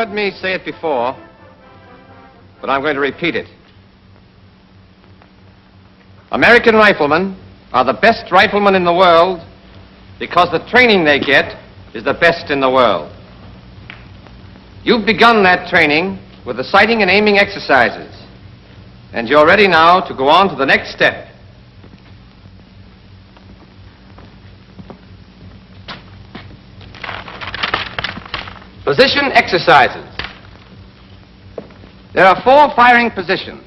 heard me say it before, but I'm going to repeat it. American riflemen are the best riflemen in the world because the training they get is the best in the world. You've begun that training with the sighting and aiming exercises, and you're ready now to go on to the next step. Position exercises. There are 4 firing positions: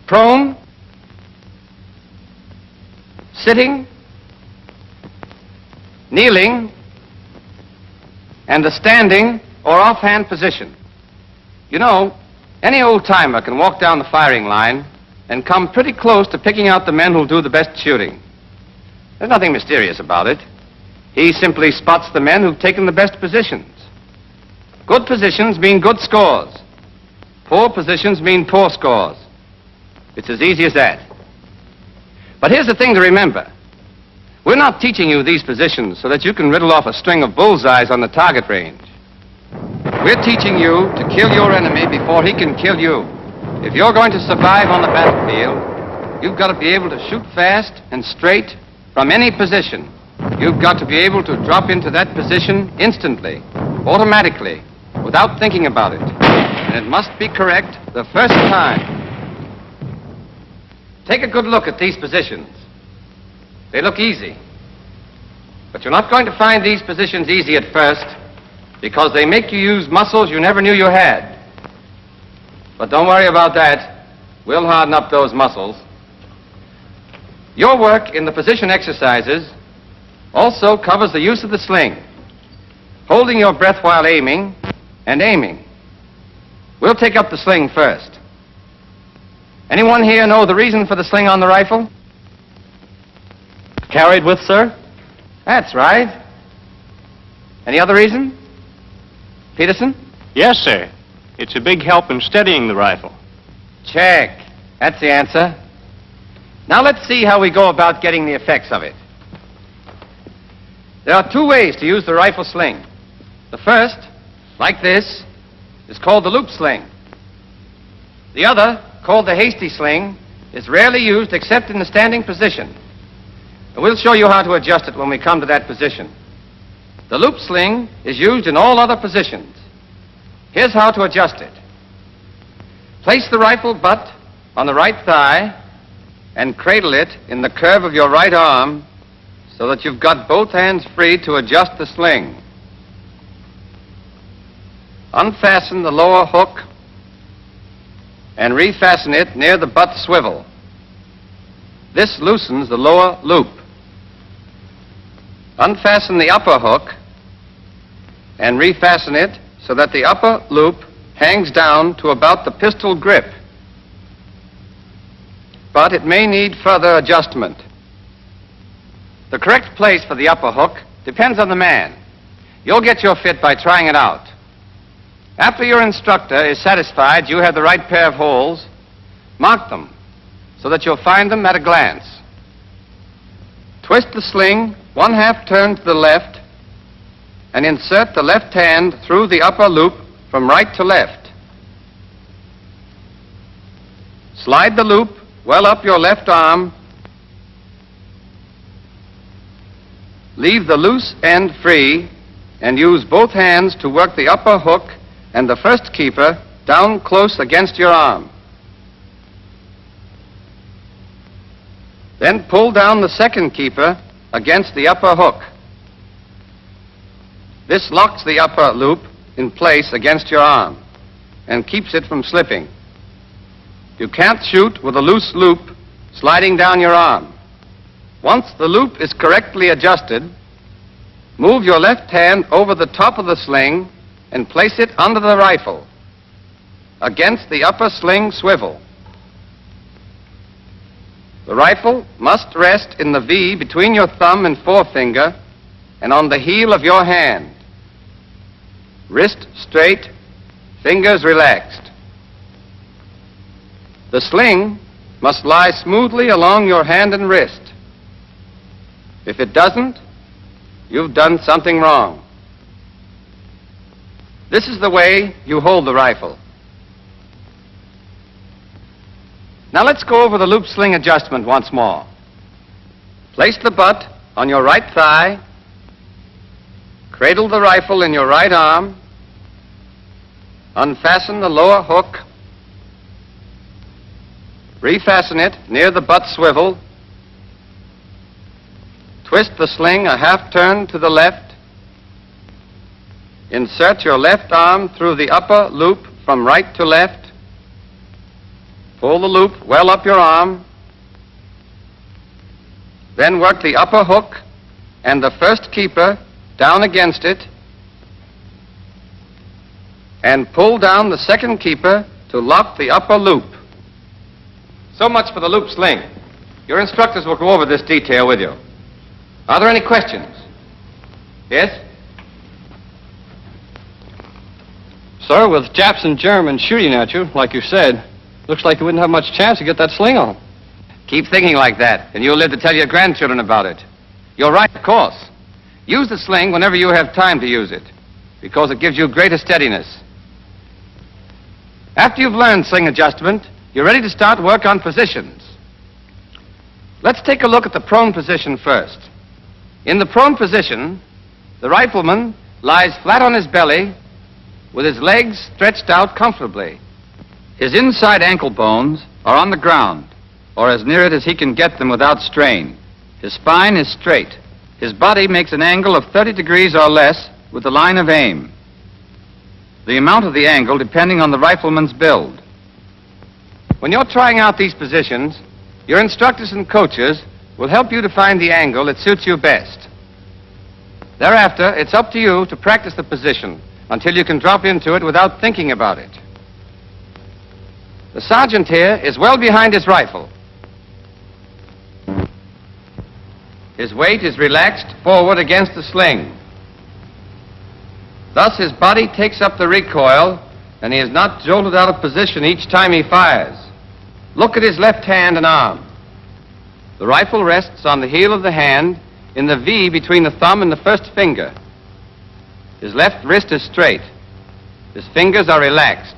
prone, sitting, kneeling, and the standing or offhand position. You know, any old-timer can walk down the firing line and come pretty close to picking out the men who'll do the best shooting. There's nothing mysterious about it. He simply spots the men who've taken the best positions. Good positions mean good scores. Poor positions mean poor scores. It's as easy as that. But here's the thing to remember. We're not teaching you these positions so that you can riddle off a string of bullseyes on the target range. We're teaching you to kill your enemy before he can kill you. If you're going to survive on the battlefield, you've got to be able to shoot fast and straight from any position. You've got to be able to drop into that position instantly, automatically, without thinking about it. And it must be correct the first time. Take a good look at these positions. They look easy. But you're not going to find these positions easy at first because they make you use muscles you never knew you had. But don't worry about that. We'll harden up those muscles. Your work in the position exercises also covers the use of the sling, holding your breath while aiming and aiming. We'll take up the sling first. Anyone here know the reason for the sling on the rifle? Carried with, sir? That's right. Any other reason? Peterson? Yes, sir. It's a big help in steadying the rifle. Check. That's the answer. Now let's see how we go about getting the effects of it. There are 2 ways to use the rifle sling. The first, like this, is called the loop sling. The other, called the hasty sling, is rarely used except in the standing position. And we'll show you how to adjust it when we come to that position. The loop sling is used in all other positions. Here's how to adjust it. Place the rifle butt on the right thigh and cradle it in the curve of your right arm so that you've got both hands free to adjust the sling. Unfasten the lower hook and refasten it near the butt swivel. This loosens the lower loop. Unfasten the upper hook and refasten it so that the upper loop hangs down to about the pistol grip. But it may need further adjustment. The correct place for the upper hook depends on the man. You'll get your fit by trying it out. After your instructor is satisfied you have the right pair of holes, mark them so that you'll find them at a glance. Twist the sling 1/2 turn to the left and insert the left hand through the upper loop from right to left. Slide the loop well up your left arm. Leave the loose end free and use both hands to work the upper hook and the first keeper down close against your arm. Then pull down the second keeper against the upper hook. This locks the upper loop in place against your arm and keeps it from slipping. You can't shoot with a loose loop sliding down your arm. Once the loop is correctly adjusted, move your left hand over the top of the sling and place it under the rifle against the upper sling swivel. The rifle must rest in the V between your thumb and forefinger and on the heel of your hand. Wrist straight, fingers relaxed. The sling must lie smoothly along your hand and wrist. If it doesn't, you've done something wrong. This is the way you hold the rifle. Now let's go over the loop sling adjustment once more. Place the butt on your right thigh, cradle the rifle in your right arm, unfasten the lower hook, refasten it near the butt swivel, twist the sling a half turn to the left, insert your left arm through the upper loop from right to left, pull the loop well up your arm, then work the upper hook and the first keeper down against it, and pull down the second keeper to lock the upper loop. So much for the loop sling. Your instructors will go over this detail with you. Are there any questions? Yes? Sir, with Japs and Germans shooting at you, like you said, looks like you wouldn't have much chance to get that sling on. Keep thinking like that, and you'll live to tell your grandchildren about it. You're right, of course. Use the sling whenever you have time to use it, because it gives you greater steadiness. After you've learned sling adjustment, you're ready to start work on positions. Let's take a look at the prone position first. In the prone position, the rifleman lies flat on his belly with his legs stretched out comfortably. His inside ankle bones are on the ground, or as near it as he can get them without strain. His spine is straight. His body makes an angle of 30 degrees or less with the line of aim. The amount of the angle depending on the rifleman's build. When you're trying out these positions, your instructors and coaches will help you to find the angle that suits you best. Thereafter, it's up to you to practice the position until you can drop into it without thinking about it. The sergeant here is well behind his rifle. His weight is relaxed forward against the sling. Thus, his body takes up the recoil, and he is not jolted out of position each time he fires. Look at his left hand and arm. The rifle rests on the heel of the hand in the V between the thumb and the first finger. His left wrist is straight. His fingers are relaxed.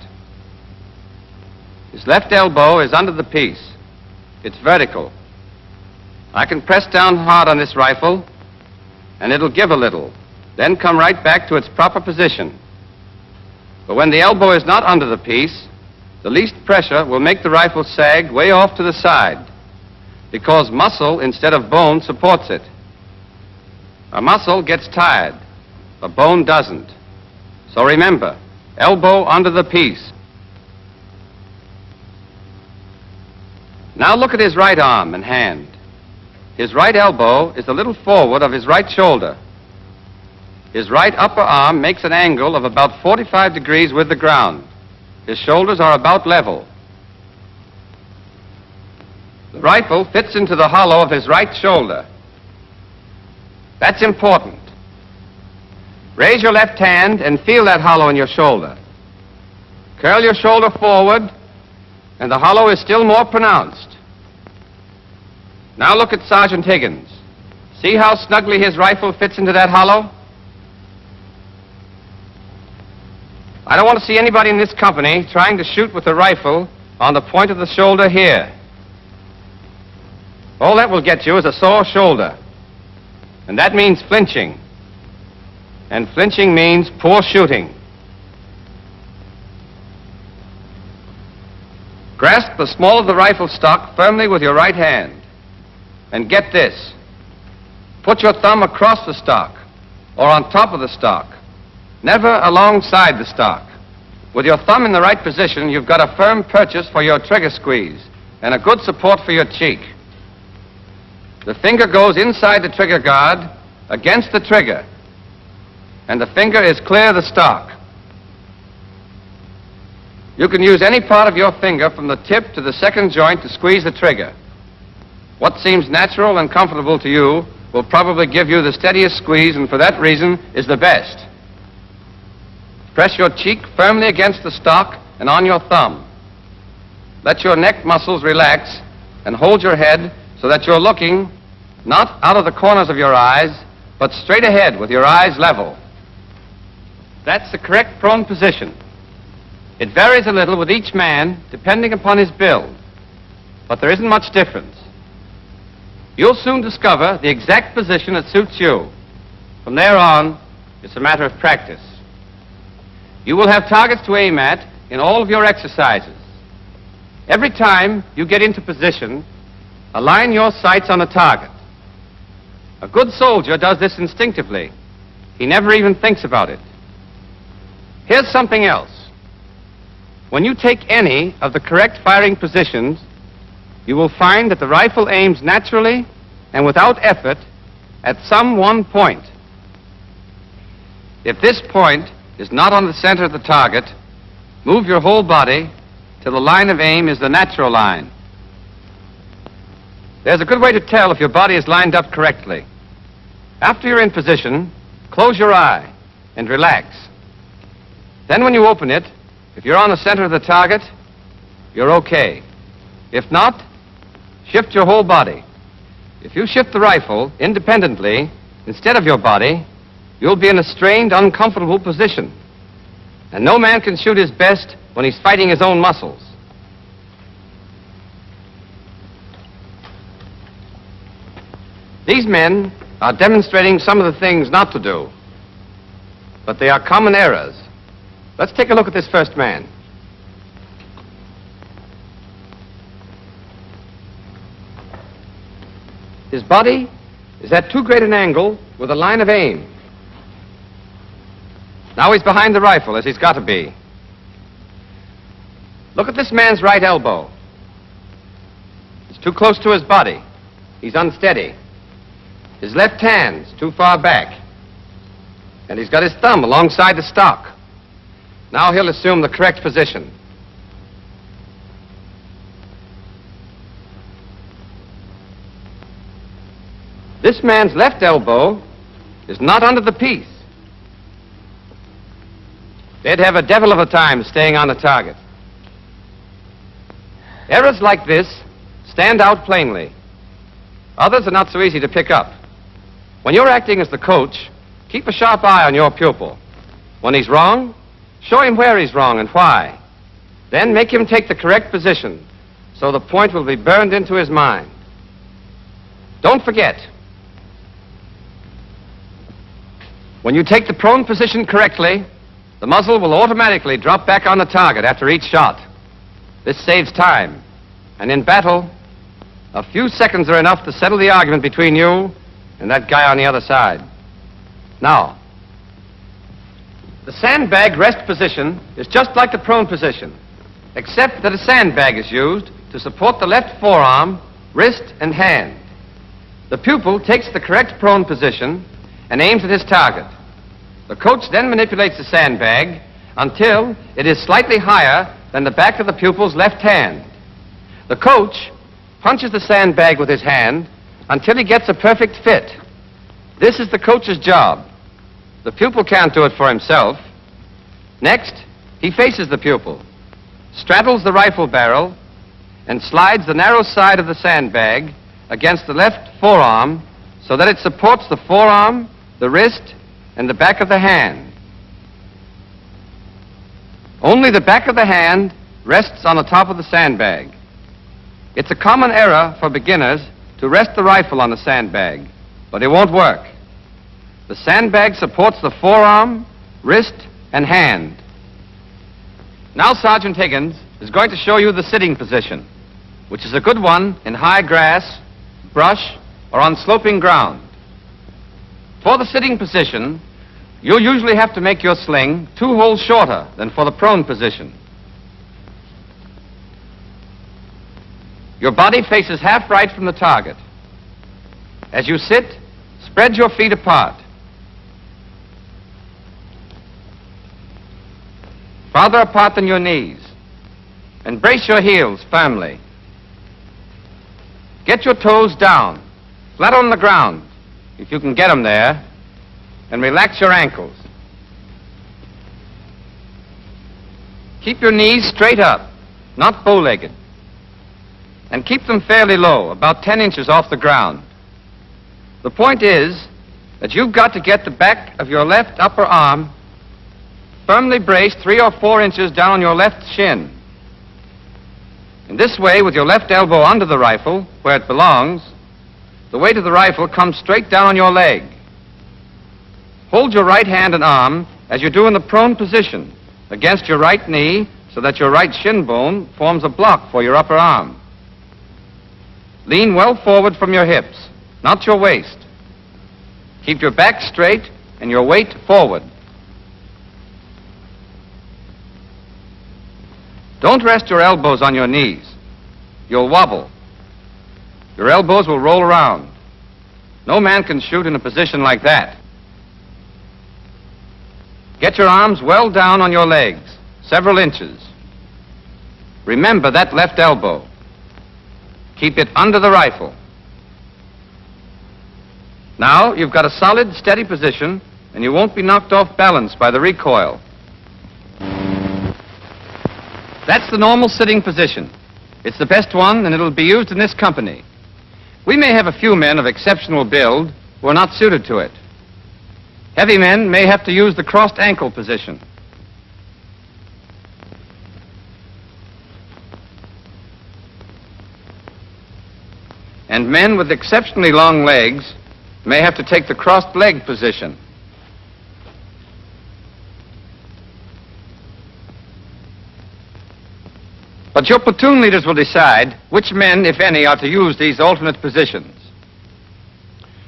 His left elbow is under the piece. It's vertical. I can press down hard on this rifle, and it'll give a little, then come right back to its proper position. But when the elbow is not under the piece, the least pressure will make the rifle sag way off to the side, because muscle instead of bone supports it. A muscle gets tired, a bone doesn't. So remember, elbow under the piece. Now look at his right arm and hand. His right elbow is a little forward of his right shoulder. His right upper arm makes an angle of about 45 degrees with the ground. His shoulders are about level. The rifle fits into the hollow of his right shoulder. That's important. Raise your left hand and feel that hollow in your shoulder. Curl your shoulder forward, and the hollow is still more pronounced. Now look at Sergeant Higgins. See how snugly his rifle fits into that hollow? I don't want to see anybody in this company trying to shoot with a rifle on the point of the shoulder here. All that will get you is a sore shoulder. And that means flinching. And flinching means poor shooting. Grasp the small of the rifle stock firmly with your right hand. And get this. Put your thumb across the stock or on top of the stock, never alongside the stock. With your thumb in the right position, you've got a firm purchase for your trigger squeeze and a good support for your cheek. The finger goes inside the trigger guard against the trigger, and the finger is clear of the stock. You can use any part of your finger from the tip to the second joint to squeeze the trigger. What seems natural and comfortable to you will probably give you the steadiest squeeze, and for that reason is the best. Press your cheek firmly against the stock and on your thumb. Let your neck muscles relax and hold your head so that you're looking not out of the corners of your eyes, but straight ahead with your eyes level. That's the correct prone position. It varies a little with each man, depending upon his build, but there isn't much difference. You'll soon discover the exact position that suits you. From there on, it's a matter of practice. You will have targets to aim at in all of your exercises. Every time you get into position, align your sights on a target. A good soldier does this instinctively. He never even thinks about it. Here's something else. When you take any of the correct firing positions, you will find that the rifle aims naturally and without effort at some one point. If this point is not on the center of the target, move your whole body till the line of aim is the natural line. There's a good way to tell if your body is lined up correctly. After you're in position, close your eye and relax. Then when you open it, if you're on the center of the target, you're okay. If not, shift your whole body. If you shift the rifle independently instead of your body, you'll be in a strained, uncomfortable position. And no man can shoot his best when he's fighting his own muscles. These men are demonstrating some of the things not to do, but they are common errors. Let's take a look at this first man. His body is at too great an angle with a line of aim. Now he's behind the rifle, as he's got to be. Look at this man's right elbow. It's too close to his body. He's unsteady. His left hand's too far back. And he's got his thumb alongside the stock. Now he'll assume the correct position. This man's left elbow is not under the piece. They'd have a devil of a time staying on the target. Errors like this stand out plainly. Others are not so easy to pick up. When you're acting as the coach, keep a sharp eye on your pupil. When he's wrong, show him where he's wrong and why. Then make him take the correct position so the point will be burned into his mind. Don't forget, when you take the prone position correctly, the muzzle will automatically drop back on the target after each shot. This saves time. And in battle, a few seconds are enough to settle the argument between you and that guy on the other side. Now, the sandbag rest position is just like the prone position, except that a sandbag is used to support the left forearm, wrist, and hand. The pupil takes the correct prone position and aims at his target. The coach then manipulates the sandbag until it is slightly higher than the back of the pupil's left hand. The coach punches the sandbag with his hand until he gets a perfect fit. This is the coach's job. The pupil can't do it for himself. Next, he faces the pupil, straddles the rifle barrel, and slides the narrow side of the sandbag against the left forearm so that it supports the forearm, the wrist, and the back of the hand. Only the back of the hand rests on the top of the sandbag. It's a common error for beginners to rest the rifle on the sandbag, but it won't work. The sandbag supports the forearm, wrist, and hand. Now Sergeant Higgins is going to show you the sitting position, which is a good one in high grass, brush, or on sloping ground. For the sitting position, you'll usually have to make your sling 2 holes shorter than for the prone position. Your body faces half right from the target. As you sit, spread your feet apart. Farther apart than your knees. And brace your heels firmly. Get your toes down, flat on the ground, if you can get them there, and relax your ankles. Keep your knees straight up, not bow-legged. And keep them fairly low, about 10 inches off the ground. The point is that you've got to get the back of your left upper arm firmly braced 3 or 4 inches down on your left shin. In this way, with your left elbow under the rifle, where it belongs, the weight of the rifle comes straight down on your leg. Hold your right hand and arm as you do in the prone position against your right knee so that your right shin bone forms a block for your upper arm. Lean well forward from your hips, not your waist. Keep your back straight and your weight forward. Don't rest your elbows on your knees. You'll wobble. Your elbows will roll around. No man can shoot in a position like that. Get your arms well down on your legs, several inches. Remember that left elbow. Keep it under the rifle. Now you've got a solid, steady position, and you won't be knocked off balance by the recoil. That's the normal sitting position. It's the best one, and it'll be used in this company. We may have a few men of exceptional build who are not suited to it. Heavy men may have to use the crossed ankle position. And men with exceptionally long legs may have to take the crossed leg position. But your platoon leaders will decide which men, if any, are to use these alternate positions.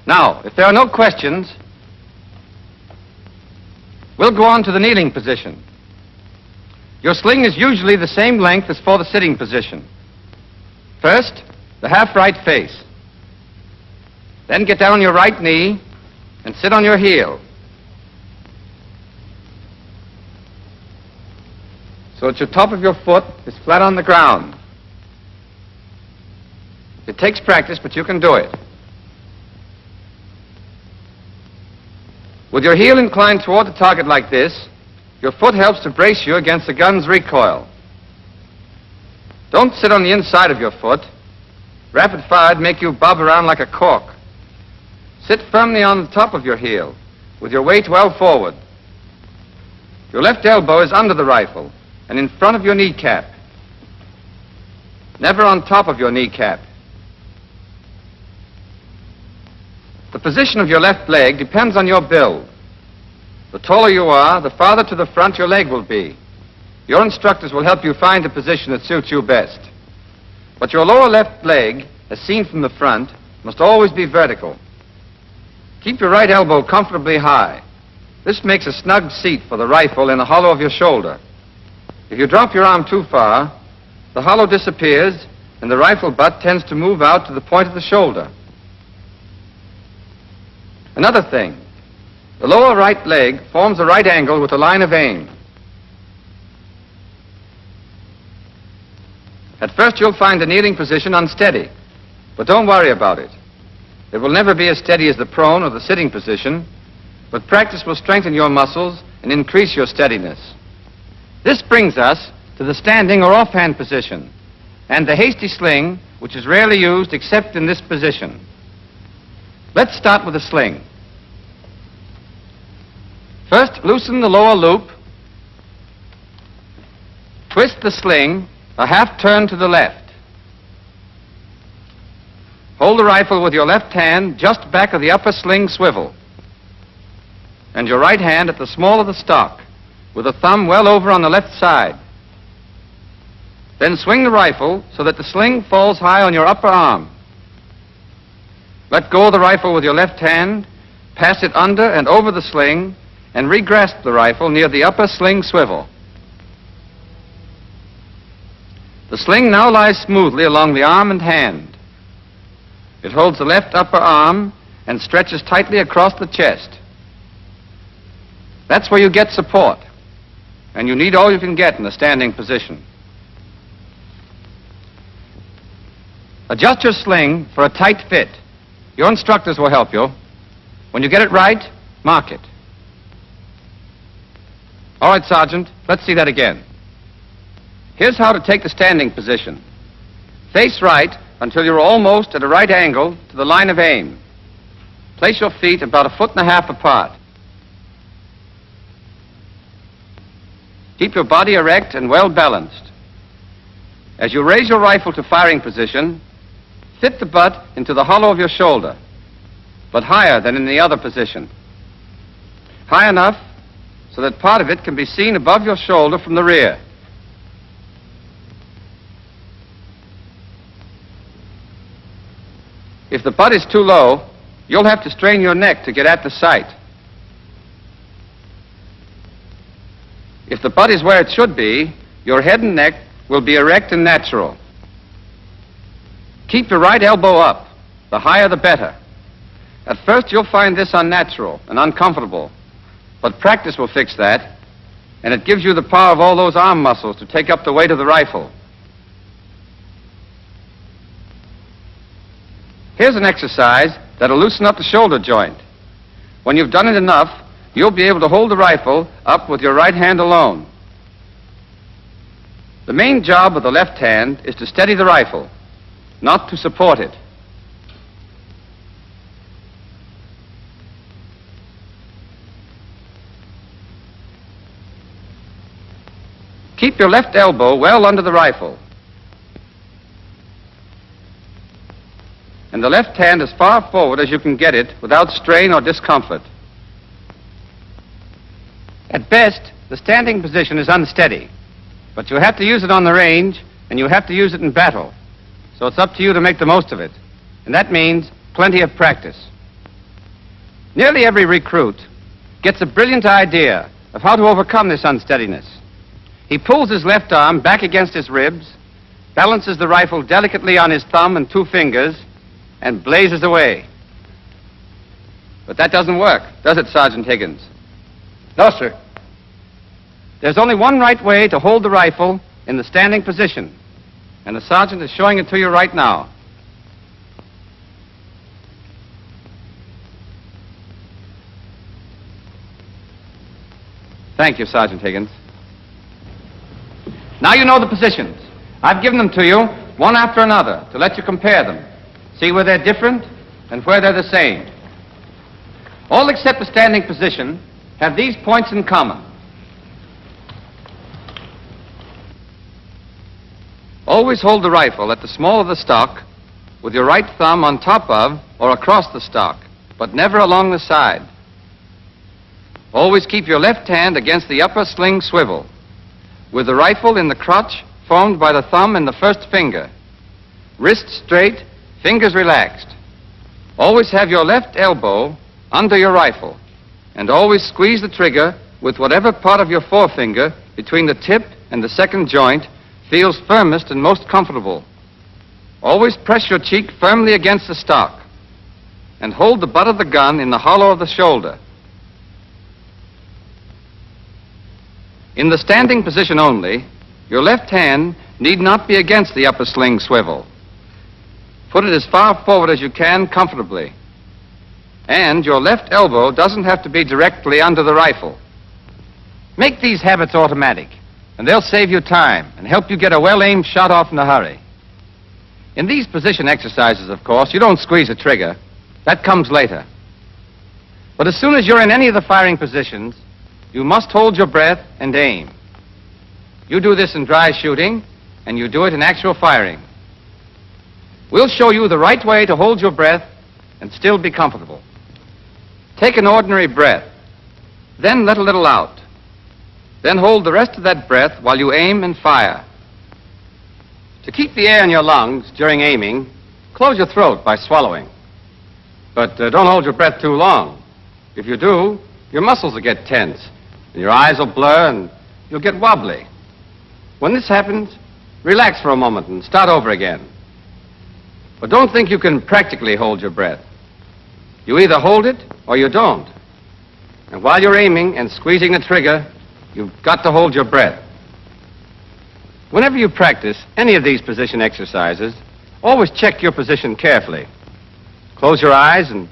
Now, if there are no questions, we'll go on to the kneeling position. Your sling is usually the same length as for the sitting position. First, the half right face. Then get down on your right knee and sit on your heel, so that your top of your foot is flat on the ground. It takes practice, but you can do it. With your heel inclined toward the target like this, your foot helps to brace you against the gun's recoil. Don't sit on the inside of your foot. Rapid fire'd make you bob around like a cork. Sit firmly on the top of your heel, with your weight well forward. Your left elbow is under the rifle and in front of your kneecap, never on top of your kneecap. The position of your left leg depends on your build. The taller you are, the farther to the front your leg will be. Your instructors will help you find a position that suits you best. But your lower left leg, as seen from the front, must always be vertical. Keep your right elbow comfortably high. This makes a snug seat for the rifle in the hollow of your shoulder. If you drop your arm too far, the hollow disappears and the rifle butt tends to move out to the point of the shoulder. Another thing, the lower right leg forms a right angle with the line of aim. At first you'll find the kneeling position unsteady, but don't worry about it. It will never be as steady as the prone or the sitting position, but practice will strengthen your muscles and increase your steadiness. This brings us to the standing or offhand position and the hasty sling, which is rarely used except in this position. Let's start with the sling. First, loosen the lower loop. Twist the sling a half turn to the left. Hold the rifle with your left hand just back of the upper sling swivel, and your right hand at the small of the stock, with the thumb well over on the left side. Then swing the rifle so that the sling falls high on your upper arm. Let go of the rifle with your left hand, pass it under and over the sling, and re-grasp the rifle near the upper sling swivel. The sling now lies smoothly along the arm and hand. It holds the left upper arm and stretches tightly across the chest. That's where you get support, and you need all you can get in a standing position. Adjust your sling for a tight fit. Your instructors will help you. When you get it right, mark it. All right, Sergeant, let's see that again. Here's how to take the standing position. Face right until you're almost at a right angle to the line of aim. Place your feet about 1.5 feet apart. Keep your body erect and well balanced. As you raise your rifle to firing position, fit the butt into the hollow of your shoulder, but higher than in the other position. High enough so that part of it can be seen above your shoulder from the rear. If the butt is too low, you'll have to strain your neck to get at the sight. If the butt is where it should be, your head and neck will be erect and natural. Keep your right elbow up. The higher the better. At first you'll find this unnatural and uncomfortable, but practice will fix that, and it gives you the power of all those arm muscles to take up the weight of the rifle. Here's an exercise that'll loosen up the shoulder joint. When you've done it enough, you'll be able to hold the rifle up with your right hand alone. The main job of the left hand is to steady the rifle, not to support it. Keep your left elbow well under the rifle, and the left hand as far forward as you can get it without strain or discomfort. At best, the standing position is unsteady, but you have to use it on the range, and you have to use it in battle. So it's up to you to make the most of it, and that means plenty of practice. Nearly every recruit gets a brilliant idea of how to overcome this unsteadiness. He pulls his left arm back against his ribs, balances the rifle delicately on his thumb and 2 fingers, and blazes away. But that doesn't work, does it, Sergeant Higgins? No, sir. There's only one right way to hold the rifle in the standing position, and the sergeant is showing it to you right now. Thank you, Sergeant Higgins. Now you know the positions. I've given them to you, one after another, to let you compare them. See where they're different and where they're the same. All except the standing position have these points in common. Always hold the rifle at the small of the stock with your right thumb on top of or across the stock, but never along the side. Always keep your left hand against the upper sling swivel, with the rifle in the crotch formed by the thumb and the first finger. Wrists straight, fingers relaxed. Always have your left elbow under your rifle, and always squeeze the trigger with whatever part of your forefinger between the tip and the second joint feels firmest and most comfortable. Always press your cheek firmly against the stock, and hold the butt of the gun in the hollow of the shoulder. In the standing position only, your left hand need not be against the upper sling swivel. Put it as far forward as you can comfortably. And your left elbow doesn't have to be directly under the rifle. Make these habits automatic, and they'll save you time and help you get a well-aimed shot off in a hurry. In these position exercises, of course, you don't squeeze the trigger. That comes later. But as soon as you're in any of the firing positions, you must hold your breath and aim. You do this in dry shooting, and you do it in actual firing. We'll show you the right way to hold your breath and still be comfortable. Take an ordinary breath, then let a little out. Then hold the rest of that breath while you aim and fire. To keep the air in your lungs during aiming, close your throat by swallowing. But don't hold your breath too long. If you do, your muscles will get tense, and your eyes will blur, and you'll get wobbly. When this happens, relax for a moment and start over again. But don't think you can practically hold your breath. You either hold it or you don't. And while you're aiming and squeezing the trigger, you've got to hold your breath. Whenever you practice any of these position exercises, always check your position carefully. Close your eyes and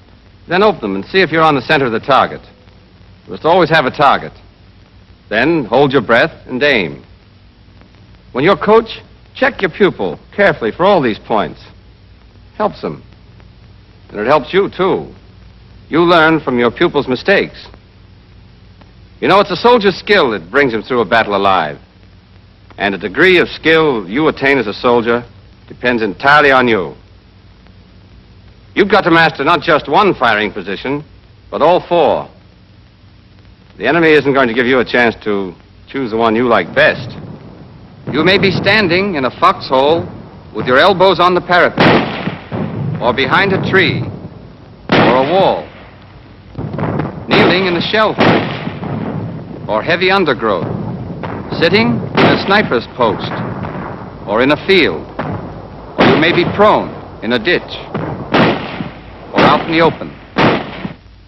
then open them and see if you're on the center of the target. You must always have a target. Then hold your breath and aim. When you're coach, check your pupil carefully for all these points. Helps them. And it helps you, too. You learn from your pupil's mistakes. You know, it's a soldier's skill that brings him through a battle alive. And the degree of skill you attain as a soldier depends entirely on you. You've got to master not just one firing position, but all four. The enemy isn't going to give you a chance to choose the one you like best. You may be standing in a foxhole with your elbows on the parapet, or behind a tree, or a wall, kneeling in a shell hole, or heavy undergrowth, sitting in a sniper's post, or in a field, or you may be prone in a ditch, or out in the open.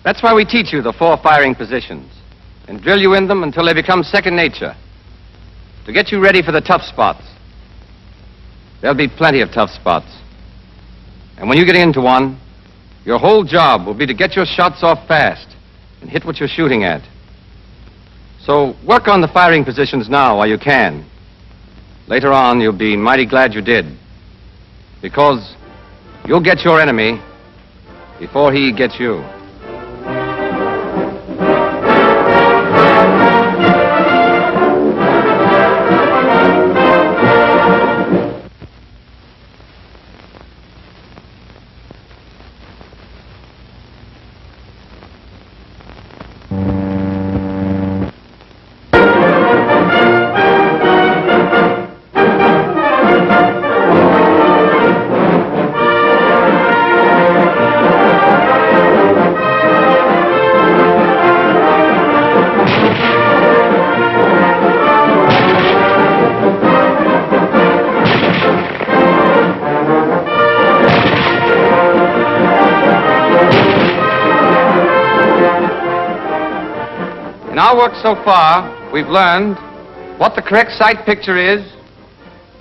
That's why we teach you the four firing positions and drill you in them until they become second nature, to get you ready for the tough spots. There'll be plenty of tough spots. And when you get into one, your whole job will be to get your shots off fast and hit what you're shooting at. So work on the firing positions now while you can. Later on, you'll be mighty glad you did, because you'll get your enemy before he gets you. In our work so far, we've learned what the correct sight picture is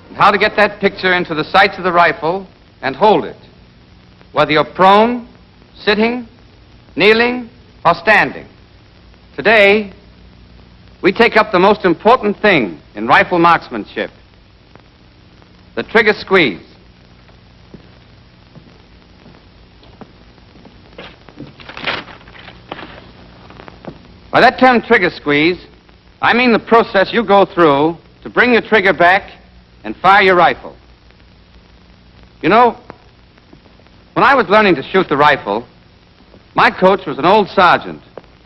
and how to get that picture into the sights of the rifle and hold it, whether you're prone, sitting, kneeling, or standing. Today, we take up the most important thing in rifle marksmanship, the trigger squeeze. By that term, trigger squeeze, I mean the process you go through to bring your trigger back and fire your rifle. You know, when I was learning to shoot the rifle, my coach was an old sergeant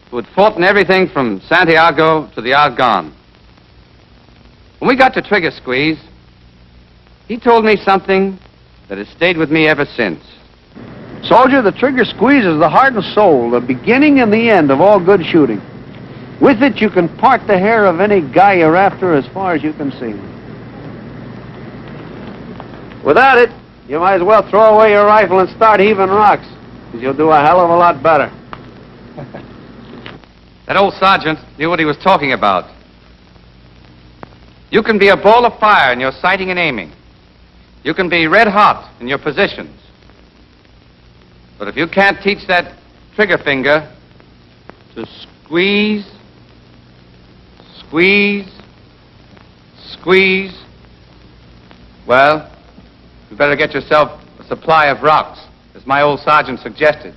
who had fought in everything from Santiago to the Argonne. When we got to trigger squeeze, he told me something that has stayed with me ever since. Soldier, the trigger squeeze is the heart and soul, the beginning and the end of all good shooting. With it, you can part the hair of any guy you're after as far as you can see. Without it, you might as well throw away your rifle and start heaving rocks, because you'll do a hell of a lot better. That old sergeant knew what he was talking about. You can be a ball of fire in your sighting and aiming. You can be red hot in your positions. But if you can't teach that trigger finger to squeeze, squeeze, squeeze, well, you better get yourself a supply of rocks, as my old sergeant suggested,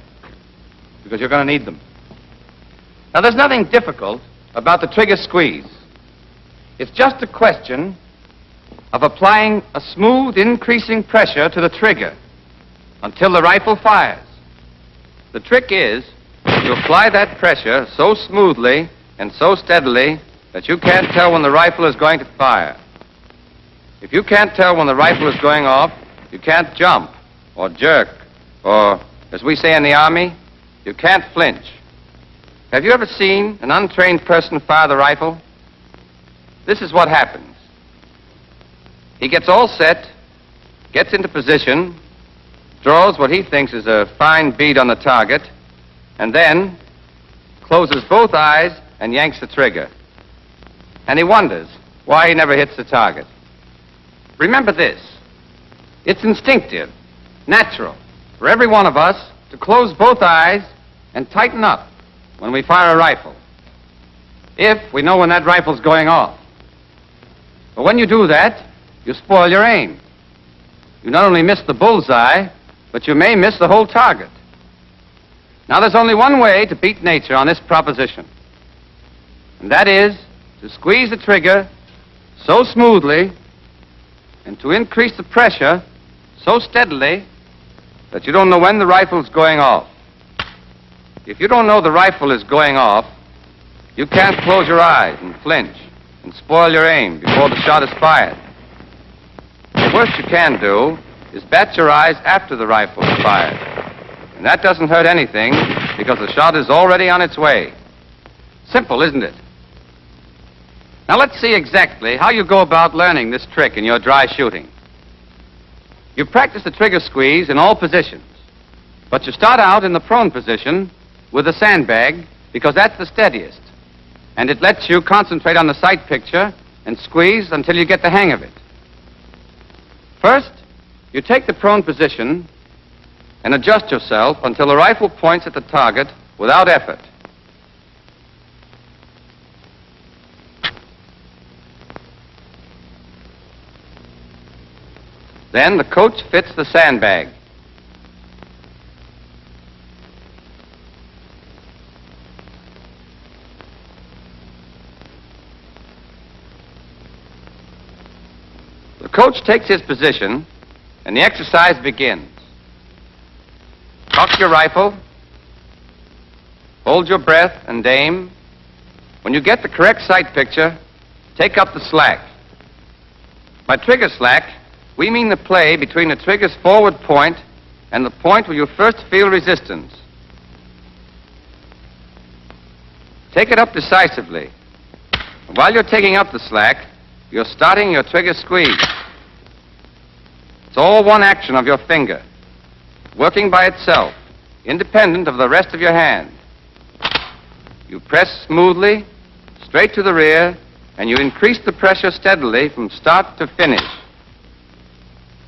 because you're going to need them. Now, there's nothing difficult about the trigger squeeze. It's just a question of applying a smooth, increasing pressure to the trigger until the rifle fires. The trick is to apply that pressure so smoothly and so steadily that you can't tell when the rifle is going to fire. If you can't tell when the rifle is going off, you can't jump or jerk, or, as we say in the Army, you can't flinch. Have you ever seen an untrained person fire the rifle? This is what happens. He gets all set, gets into position, draws what he thinks is a fine bead on the target, and then closes both eyes and yanks the trigger. And he wonders why he never hits the target. Remember this. It's instinctive, natural, for every one of us to close both eyes and tighten up when we fire a rifle, if we know when that rifle's going off. But when you do that, you spoil your aim. You not only miss the bullseye, but you may miss the whole target. Now, there's only one way to beat nature on this proposition. And that is to squeeze the trigger so smoothly and to increase the pressure so steadily that you don't know when the rifle is going off. If you don't know the rifle is going off, you can't close your eyes and flinch and spoil your aim before the shot is fired. The worst you can do is bat your eyes after the rifle is fired. And that doesn't hurt anything because the shot is already on its way. Simple, isn't it? Now let's see exactly how you go about learning this trick in your dry shooting. You practice the trigger squeeze in all positions, but you start out in the prone position with a sandbag because that's the steadiest, and it lets you concentrate on the sight picture and squeeze until you get the hang of it. First, you take the prone position and adjust yourself until the rifle points at the target without effort. Then the coach fits the sandbag. The coach takes his position, and the exercise begins. Cock your rifle, hold your breath and aim. When you get the correct sight picture, take up the slack. By trigger slack, we mean the play between the trigger's forward point and the point where you first feel resistance. Take it up decisively. And while you're taking up the slack, you're starting your trigger squeeze. It's all one action of your finger, working by itself, independent of the rest of your hand. You press smoothly, straight to the rear, and you increase the pressure steadily from start to finish.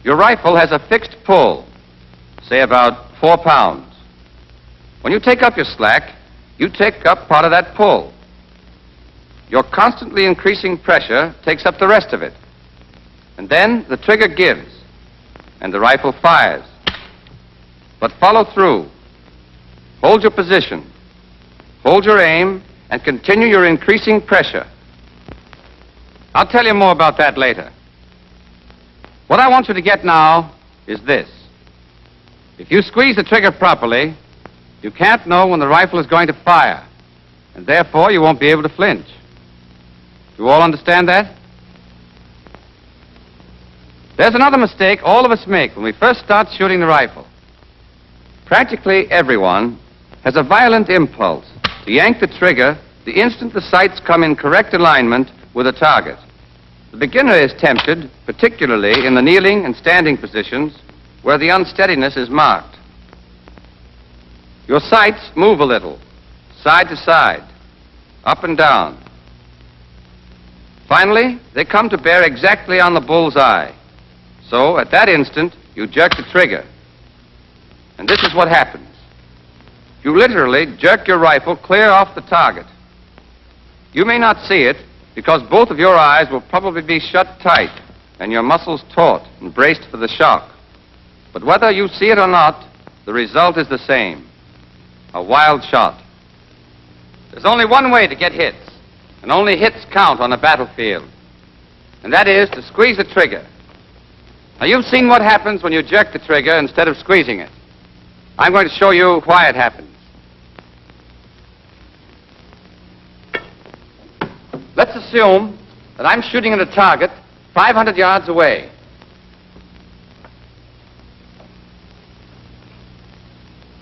Your rifle has a fixed pull, say about 4 pounds. When you take up your slack, you take up part of that pull. Your constantly increasing pressure takes up the rest of it. And then the trigger gives, and the rifle fires. But follow through. Hold your position. Hold your aim, and continue your increasing pressure. I'll tell you more about that later. What I want you to get now is this. If you squeeze the trigger properly, you can't know when the rifle is going to fire, and therefore you won't be able to flinch. You all understand that? There's another mistake all of us make when we first start shooting the rifle. Practically everyone has a violent impulse to yank the trigger the instant the sights come in correct alignment with a target. The beginner is tempted, particularly in the kneeling and standing positions, where the unsteadiness is marked. Your sights move a little, side to side, up and down. Finally, they come to bear exactly on the bull's eye. So, at that instant, you jerk the trigger. And this is what happens. You literally jerk your rifle clear off the target. You may not see it, because both of your eyes will probably be shut tight and your muscles taut and braced for the shock. But whether you see it or not, the result is the same. A wild shot. There's only one way to get hits, and only hits count on a battlefield. And that is to squeeze the trigger. Now, you've seen what happens when you jerk the trigger instead of squeezing it. I'm going to show you why it happens. Let's assume that I'm shooting at a target 500 yards away.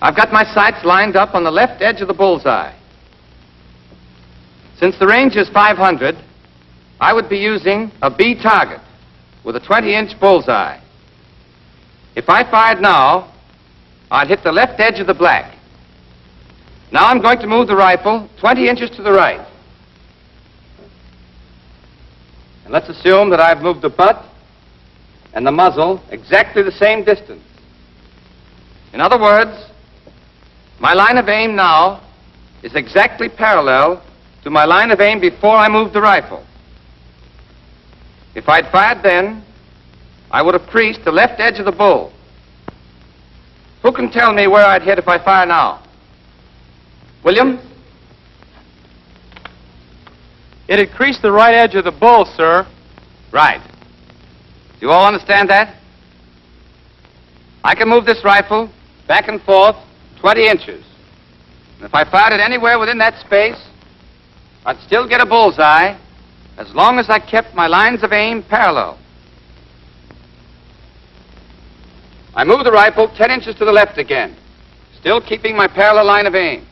I've got my sights lined up on the left edge of the bullseye. Since the range is 500, I would be using a B target with a 20-inch bullseye. If I fired now, I'd hit the left edge of the black. Now I'm going to move the rifle 20 inches to the right. And let's assume that I've moved the butt and the muzzle exactly the same distance. In other words, my line of aim now is exactly parallel to my line of aim before I moved the rifle. If I'd fired then, I would have creased the left edge of the bull. Who can tell me where I'd hit if I fire now? William? It had creased the right edge of the bull, sir. Right. Do you all understand that? I can move this rifle back and forth 20 inches. And if I fired it anywhere within that space, I'd still get a bullseye as long as I kept my lines of aim parallel. I move the rifle 10 inches to the left again, still keeping my parallel line of aim.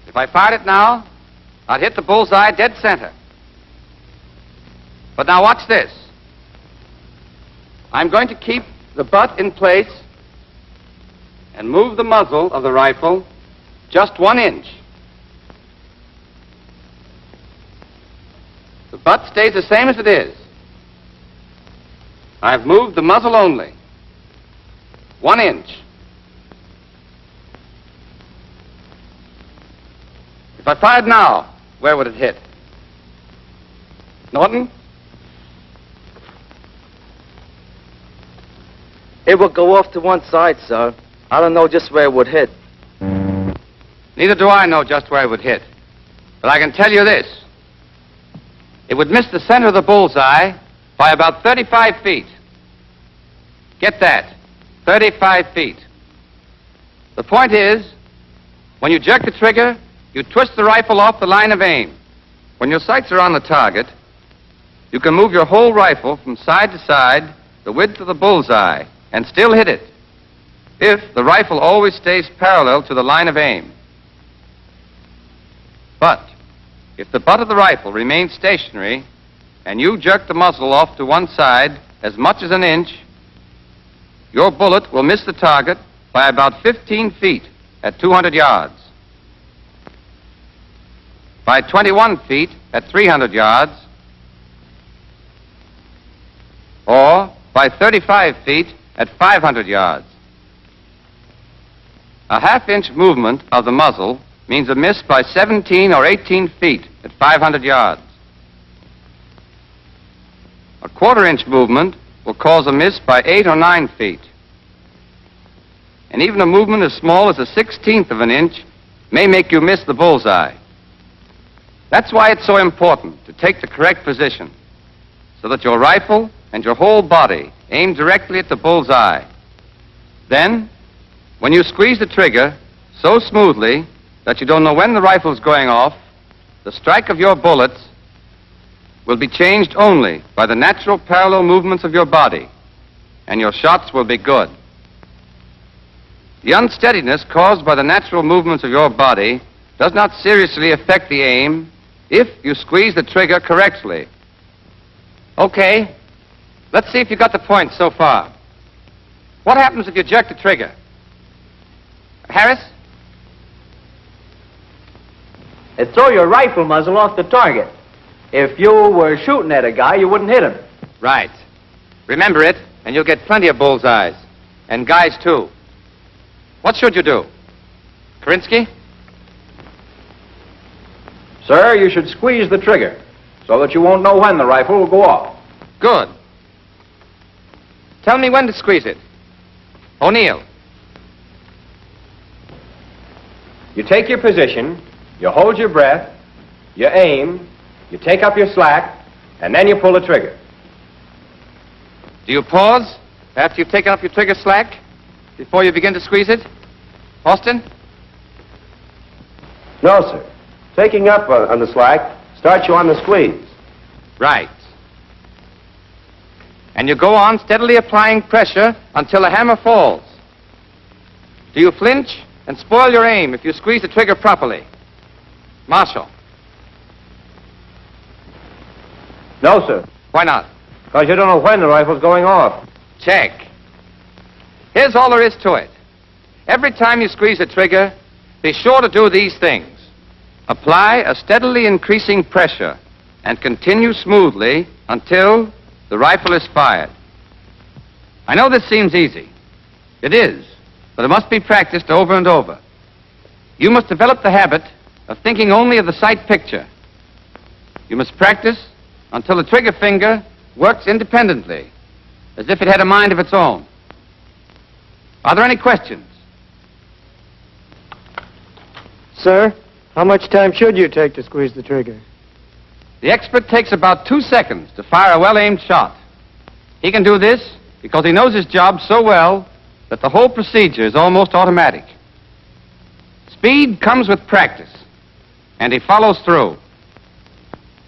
If I fired it now, I'd hit the bullseye dead center. But now watch this. I'm going to keep the butt in place and move the muzzle of the rifle just 1 inch. The butt stays the same as it is. I've moved the muzzle only 1 inch. If I fired now, where would it hit? Norton? It would go off to one side, sir. I don't know just where it would hit. Neither do I know just where it would hit. But I can tell you this. It would miss the center of the bullseye by about 35 feet. Get that. 35 feet. The point is, when you jerk the trigger, you twist the rifle off the line of aim. When your sights are on the target, you can move your whole rifle from side to side, the width of the bullseye, and still hit it, if the rifle always stays parallel to the line of aim. But if the butt of the rifle remains stationary and you jerk the muzzle off to one side as much as an inch, your bullet will miss the target by about 15 feet at 200 yards, by 21 feet at 300 yards, or by 35 feet at 500 yards. A half-inch movement of the muzzle means a miss by 17 or 18 feet at 500 yards. A quarter-inch movement will cause a miss by 8 or 9 feet. And even a movement as small as a 16th of an inch may make you miss the bullseye. That's why it's so important to take the correct position, so that your rifle and your whole body aim directly at the bullseye. Then, when you squeeze the trigger so smoothly that you don't know when the rifle's going off, the strike of your bullets will be changed only by the natural parallel movements of your body, and your shots will be good. The unsteadiness caused by the natural movements of your body does not seriously affect the aim if you squeeze the trigger correctly. Okay, let's see if you got the point so far. What happens if you jerk the trigger? Harris? It throw your rifle muzzle off the target. If you were shooting at a guy, you wouldn't hit him. Right. Remember it, and you'll get plenty of bullseyes. And guys, too. What should you do? Karinsky? Sir, you should squeeze the trigger so that you won't know when the rifle will go off. Good. Tell me when to squeeze it. O'Neill. You take your position, you hold your breath, you aim, you take up your slack, and then you pull the trigger. Do you pause after you've taken up your trigger slack before you begin to squeeze it? Austin? No, sir. Taking up on the slack starts you on the squeeze. Right. And you go on steadily applying pressure until the hammer falls. Do you flinch and spoil your aim if you squeeze the trigger properly? Marshall? No, sir. Why not? Because you don't know when the rifle's going off. Check. Here's all there is to it. Every time you squeeze the trigger, be sure to do these things. Apply a steadily increasing pressure and continue smoothly until the rifle is fired. I know this seems easy. It is, but it must be practiced over and over. You must develop the habit of thinking only of the sight picture. You must practice until the trigger finger works independently, as if it had a mind of its own. Are there any questions? Sir, How much time should you take to squeeze the trigger? The expert takes about 2 seconds to fire a well-aimed shot. He can do this because he knows his job so well that the whole procedure is almost automatic. Speed comes with practice, and he follows through.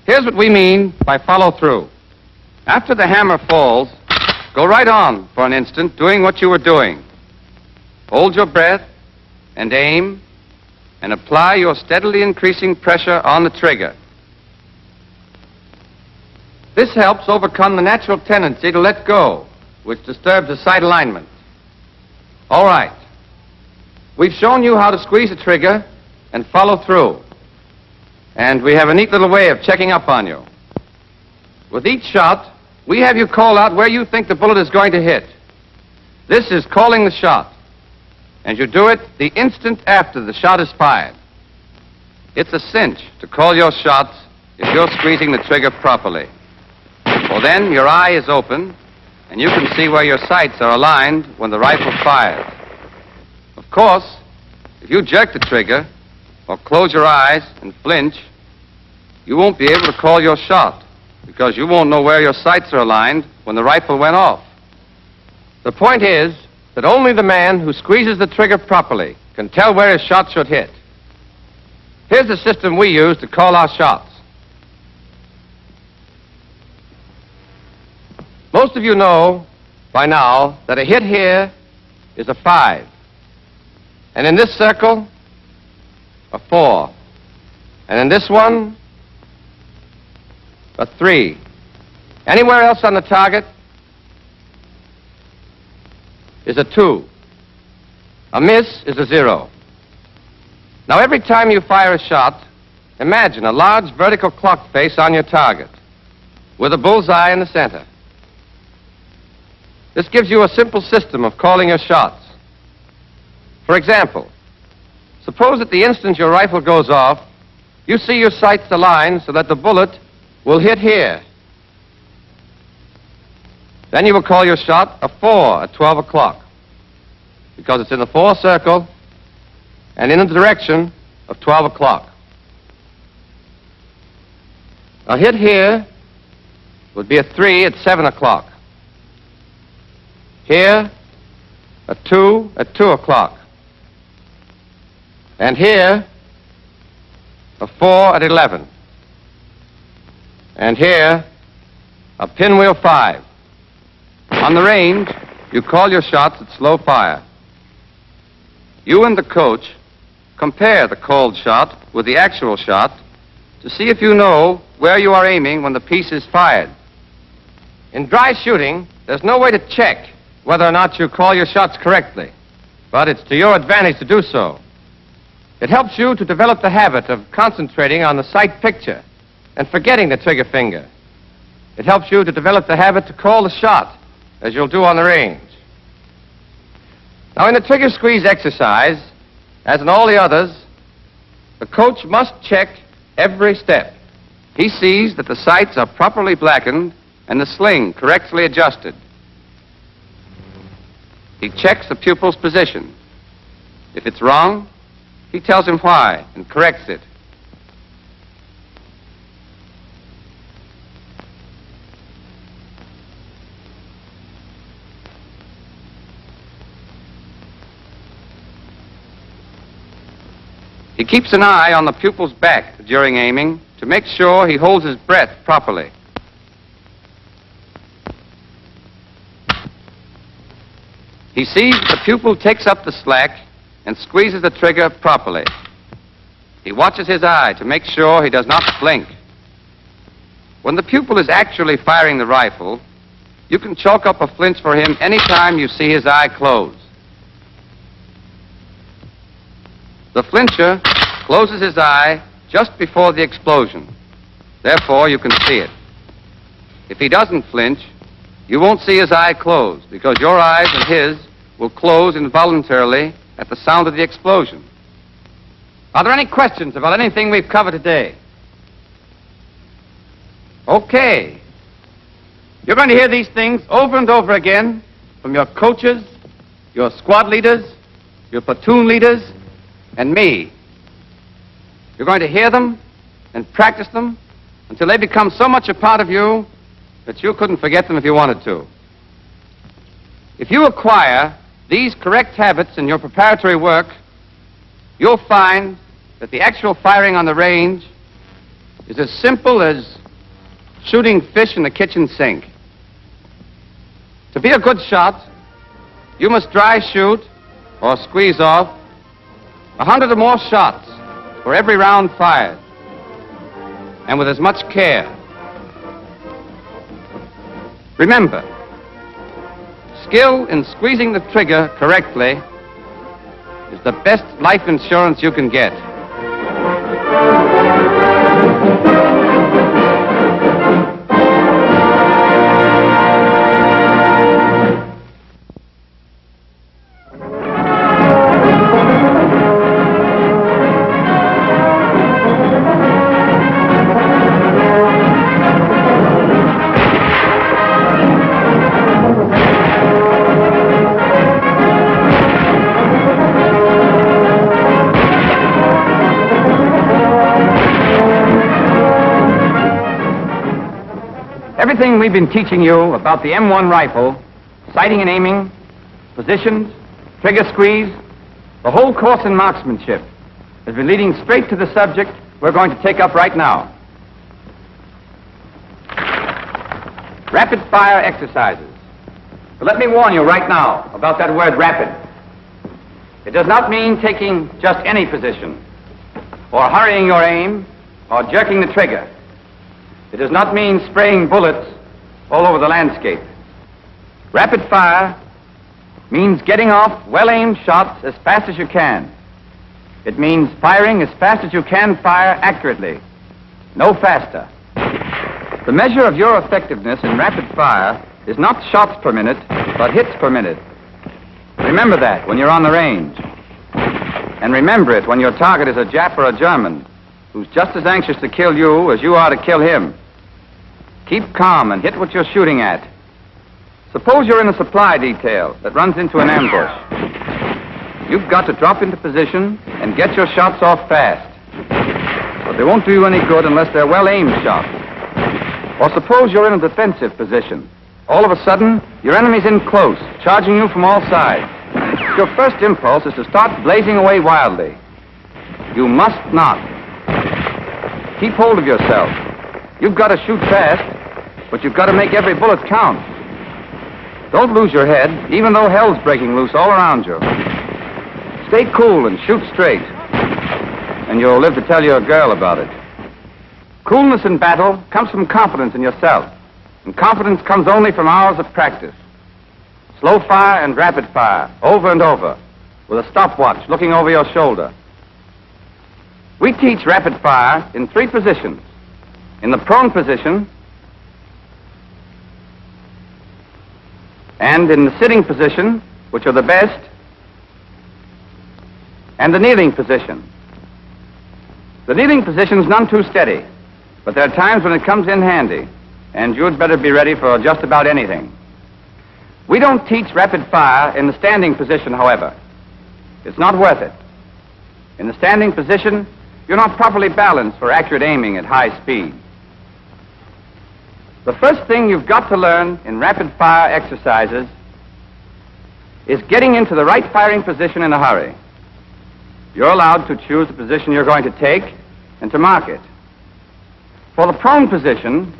Here's what we mean by follow through. After the hammer falls, go right on for an instant doing what you were doing. Hold your breath and aim and apply your steadily increasing pressure on the trigger. This helps overcome the natural tendency to let go, which disturbs the sight alignment. All right. We've shown you how to squeeze the trigger and follow through. And we have a neat little way of checking up on you. With each shot, we have you call out where you think the bullet is going to hit. This is calling the shot. And you do it the instant after the shot is fired. It's a cinch to call your shots if you're squeezing the trigger properly. Well, then your eye is open, and you can see where your sights are aligned when the rifle fires. Of course, if you jerk the trigger or close your eyes and flinch, you won't be able to call your shot because you won't know where your sights are aligned when the rifle went off. The point is that only the man who squeezes the trigger properly can tell where his shot should hit. Here's the system we use to call our shots. Most of you know by now that a hit here is a 5. And in this circle, a 4. And in this one, a 3. Anywhere else on the target is a 2. A miss is a 0. Now, every time you fire a shot, imagine a large vertical clock face on your target with a bullseye in the center. This gives you a simple system of calling your shots. For example, suppose at the instant your rifle goes off, you see your sights aligned so that the bullet will hit here. Then you will call your shot a 4 at 12 o'clock because it's in the 4 circle and in the direction of 12 o'clock. A hit here would be a 3 at 7 o'clock. Here, a 2 at 2 o'clock. And here, a 4 at 11. And here, a pinwheel 5. On the range, you call your shots at slow fire. You and the coach compare the called shot with the actual shot to see if you know where you are aiming when the piece is fired. In dry shooting, there's no way to check whether or not you call your shots correctly, but it's to your advantage to do so. It helps you to develop the habit of concentrating on the sight picture and forgetting the trigger finger. It helps you to develop the habit to call the shot, as you'll do on the range. Now, in the trigger squeeze exercise, as in all the others, the coach must check every step. He sees that the sights are properly blackened and the sling correctly adjusted. He checks the pupil's position. If it's wrong, he tells him why and corrects it. He keeps an eye on the pupil's back during aiming to make sure he holds his breath properly. He sees the pupil takes up the slack and squeezes the trigger properly. He watches his eye to make sure he does not blink. When the pupil is actually firing the rifle, you can chalk up a flinch for him any time you see his eye close. The flincher closes his eye just before the explosion. Therefore, you can see it. If he doesn't flinch, you won't see his eye close because your eyes and his will close involuntarily at the sound of the explosion. Are there any questions about anything we've covered today? Okay. You're going to hear these things over and over again from your coaches, your squad leaders, your platoon leaders, and me. You're going to hear them and practice them until they become so much a part of you that you couldn't forget them if you wanted to. If you acquire these correct habits in your preparatory work, you'll find that the actual firing on the range is as simple as shooting fish in the kitchen sink. To be a good shot, you must dry shoot or squeeze off 100 or more shots for every round fired, and with as much care. Remember, skill in squeezing the trigger correctly is the best life insurance you can get. Everything we've been teaching you about the M1 rifle, sighting and aiming, positions, trigger squeeze, the whole course in marksmanship has been leading straight to the subject we're going to take up right now. Rapid fire exercises. But let me warn you right now about that word rapid. It does not mean taking just any position, or hurrying your aim, or jerking the trigger. It does not mean spraying bullets all over the landscape. Rapid fire means getting off well-aimed shots as fast as you can. It means firing as fast as you can fire accurately, no faster. The measure of your effectiveness in rapid fire is not shots per minute, but hits per minute. Remember that when you're on the range. And remember it when your target is a Jap or a German, who's just as anxious to kill you as you are to kill him. Keep calm and hit what you're shooting at. Suppose you're in a supply detail that runs into an ambush. You've got to drop into position and get your shots off fast. But they won't do you any good unless they're well-aimed shots. Or suppose you're in a defensive position. All of a sudden, your enemy's in close, charging you from all sides. Your first impulse is to start blazing away wildly. You must not. Keep hold of yourself. You've got to shoot fast, but you've got to make every bullet count. Don't lose your head, even though hell's breaking loose all around you. Stay cool and shoot straight, and you'll live to tell your girl about it. Coolness in battle comes from confidence in yourself, and confidence comes only from hours of practice. Slow fire and rapid fire, over and over, with a stopwatch looking over your shoulder. We teach rapid fire in 3 positions. In the prone position, and in the sitting position, which are the best, and the kneeling position. The kneeling position is none too steady, but there are times when it comes in handy, and you'd better be ready for just about anything. We don't teach rapid fire in the standing position, however. It's not worth it. In the standing position, you're not properly balanced for accurate aiming at high speed. The first thing you've got to learn in rapid fire exercises is getting into the right firing position in a hurry. You're allowed to choose the position you're going to take and to mark it. For the prone position,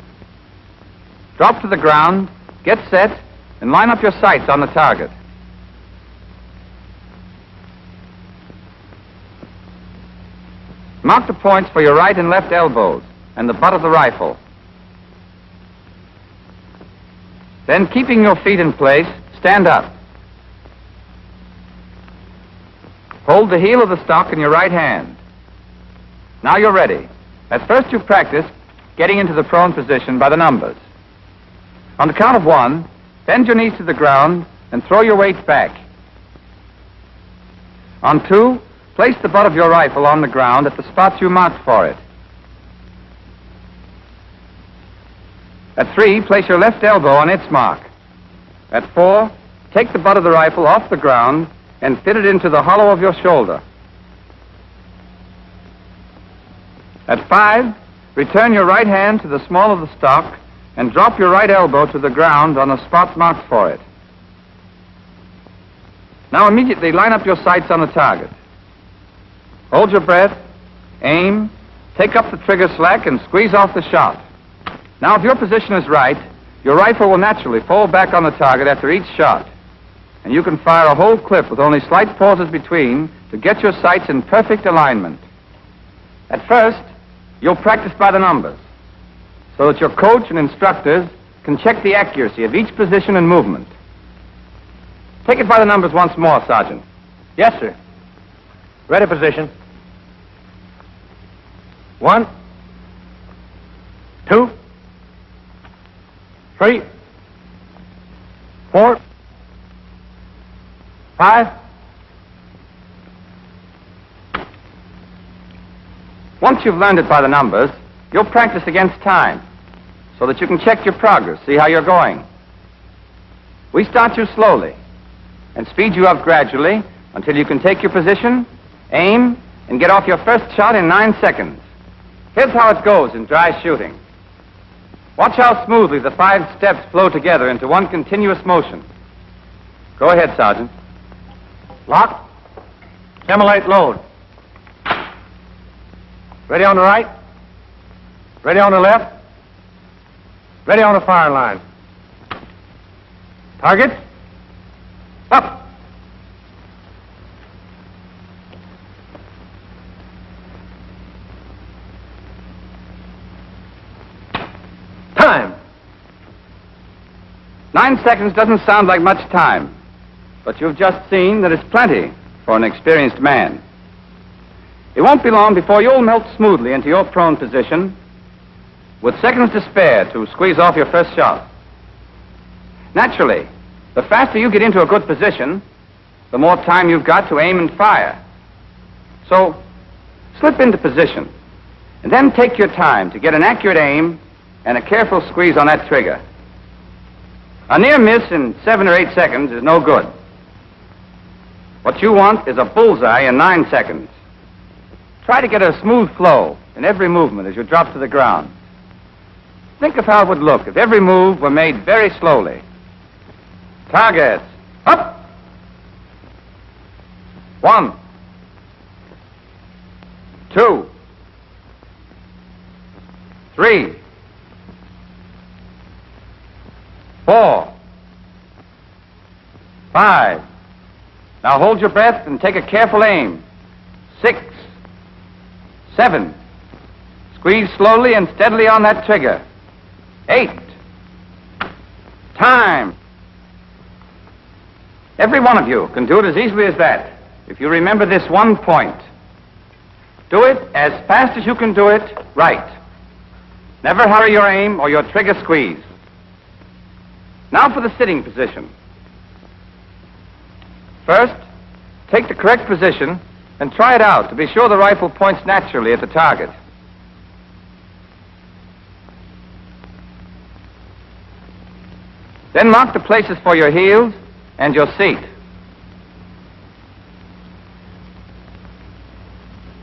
drop to the ground, get set, and line up your sights on the target. Mark the points for your right and left elbows and the butt of the rifle. Then, keeping your feet in place, stand up. Hold the heel of the stock in your right hand. Now you're ready. At first you practice getting into the prone position by the numbers. On the count of 1, bend your knees to the ground and throw your weight back. On 2, place the butt of your rifle on the ground at the spots you marked for it. At 3, place your left elbow on its mark. At 4, take the butt of the rifle off the ground and fit it into the hollow of your shoulder. At 5, return your right hand to the small of the stock and drop your right elbow to the ground on the spot marked for it. Now immediately line up your sights on the target. Hold your breath, aim, take up the trigger slack, and squeeze off the shot. Now, if your position is right, your rifle will naturally fall back on the target after each shot, and you can fire a whole clip with only slight pauses between to get your sights in perfect alignment. At first, you'll practice by the numbers, so that your coach and instructors can check the accuracy of each position and movement. Take it by the numbers once more, Sergeant. Yes, sir. Ready position. 1, 2, 3, 4, 5. Once you've learned it by the numbers, you'll practice against time, so that you can check your progress, see how you're going. We start you slowly and speed you up gradually until you can take your position, aim, and get off your first shot in 9 seconds. Here's how it goes in dry shooting. Watch how smoothly the 5 steps flow together into one continuous motion. Go ahead, Sergeant. Lock. Simulate load. Ready on the right. Ready on the left. Ready on the firing line. Target. Up. Time. 9 seconds doesn't sound like much time, but you've just seen that it's plenty for an experienced man. It won't be long before you'll melt smoothly into your prone position with seconds to spare to squeeze off your first shot. Naturally, the faster you get into a good position, the more time you've got to aim and fire. So, slip into position, and then take your time to get an accurate aim and a careful squeeze on that trigger. A near miss in 7 or 8 seconds is no good. What you want is a bullseye in 9 seconds. Try to get a smooth flow in every movement as you drop to the ground. Think of how it would look if every move were made very slowly. Targets. Up. 1, 2, 3, 4, 5. Now hold your breath and take a careful aim. 6, 7. Squeeze slowly and steadily on that trigger. 8. Time. Every one of you can do it as easily as that if you remember this one point. Do it as fast as you can do it right. Never hurry your aim or your trigger squeeze. Now for the sitting position. First, take the correct position and try it out to be sure the rifle points naturally at the target. Then mark the places for your heels and your seat.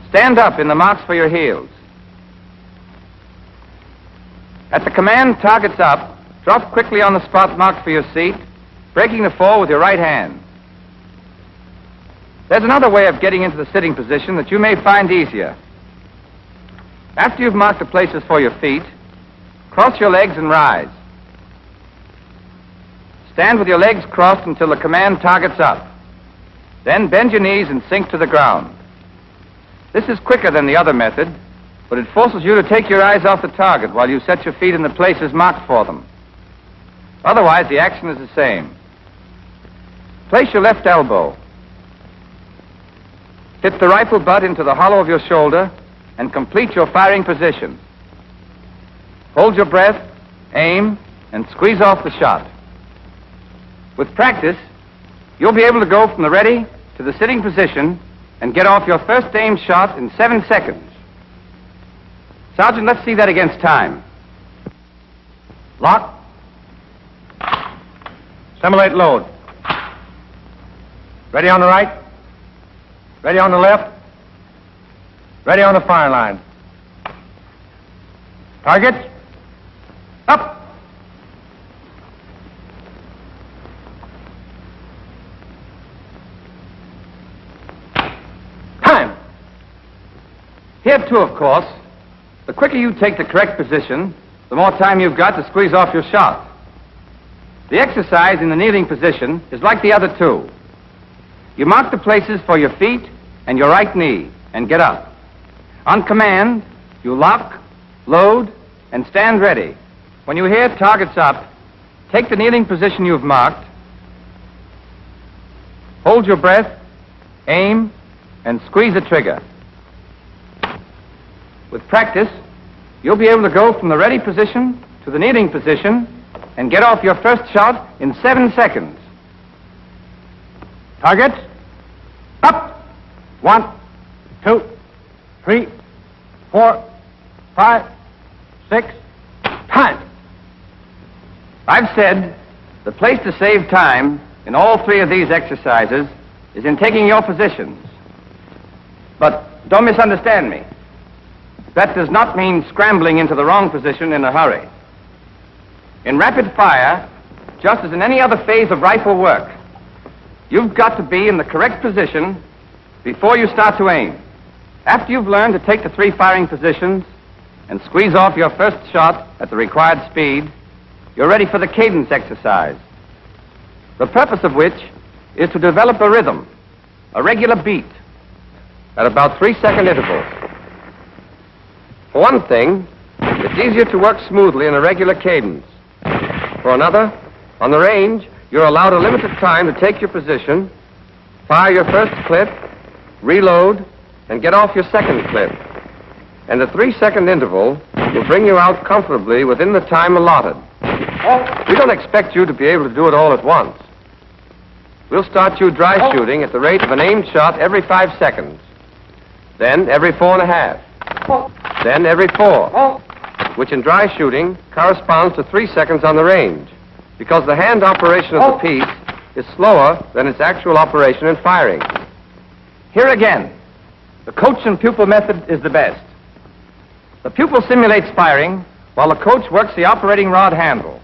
Stand up in the marks for your heels. At the command, targets up, drop quickly on the spot marked for your seat, breaking the fall with your right hand. There's another way of getting into the sitting position that you may find easier. After you've marked the places for your feet, cross your legs and rise. Stand with your legs crossed until the command targets up. Then bend your knees and sink to the ground. This is quicker than the other method, but it forces you to take your eyes off the target while you set your feet in the places marked for them. Otherwise, the action is the same. Place your left elbow. Hit the rifle butt into the hollow of your shoulder and complete your firing position. Hold your breath, aim, and squeeze off the shot. With practice, you'll be able to go from the ready to the sitting position and get off your first aim shot in 7 seconds. Sergeant, let's see that against time. Lock. Simulate load. Ready on the right. Ready on the left. Ready on the firing line. Target. Up. Time. Here, too, of course, the quicker you take the correct position, the more time you've got to squeeze off your shot. The exercise in the kneeling position is like the other two. You mark the places for your feet and your right knee and get up. On command, you lock, load, and stand ready. When you hear targets up, take the kneeling position you've marked, hold your breath, aim, and squeeze the trigger. With practice, you'll be able to go from the ready position to the kneeling position and get off your first shot in 7 seconds. Target. Up. 1, 2, 3, 4, 5, 6. Time. I've said the place to save time in all three of these exercises is in taking your positions. But don't misunderstand me. That does not mean scrambling into the wrong position in a hurry. In rapid fire, just as in any other phase of rifle work, you've got to be in the correct position before you start to aim. After you've learned to take the 3 firing positions and squeeze off your first shot at the required speed, you're ready for the cadence exercise, the purpose of which is to develop a rhythm, a regular beat, at about 3-second intervals. For one thing, it's easier to work smoothly in a regular cadence. For another, on the range, you're allowed a limited time to take your position, fire your first clip, reload, and get off your second clip. And the 3-second interval will bring you out comfortably within the time allotted. We don't expect you to be able to do it all at once. We'll start you dry shooting at the rate of an aimed shot every 5 seconds. Then every 4.5. Then every 4. Which in dry shooting corresponds to 3 seconds on the range, because the hand operation of the piece is slower than its actual operation in firing. Here again, the coach and pupil method is the best. The pupil simulates firing while the coach works the operating rod handle.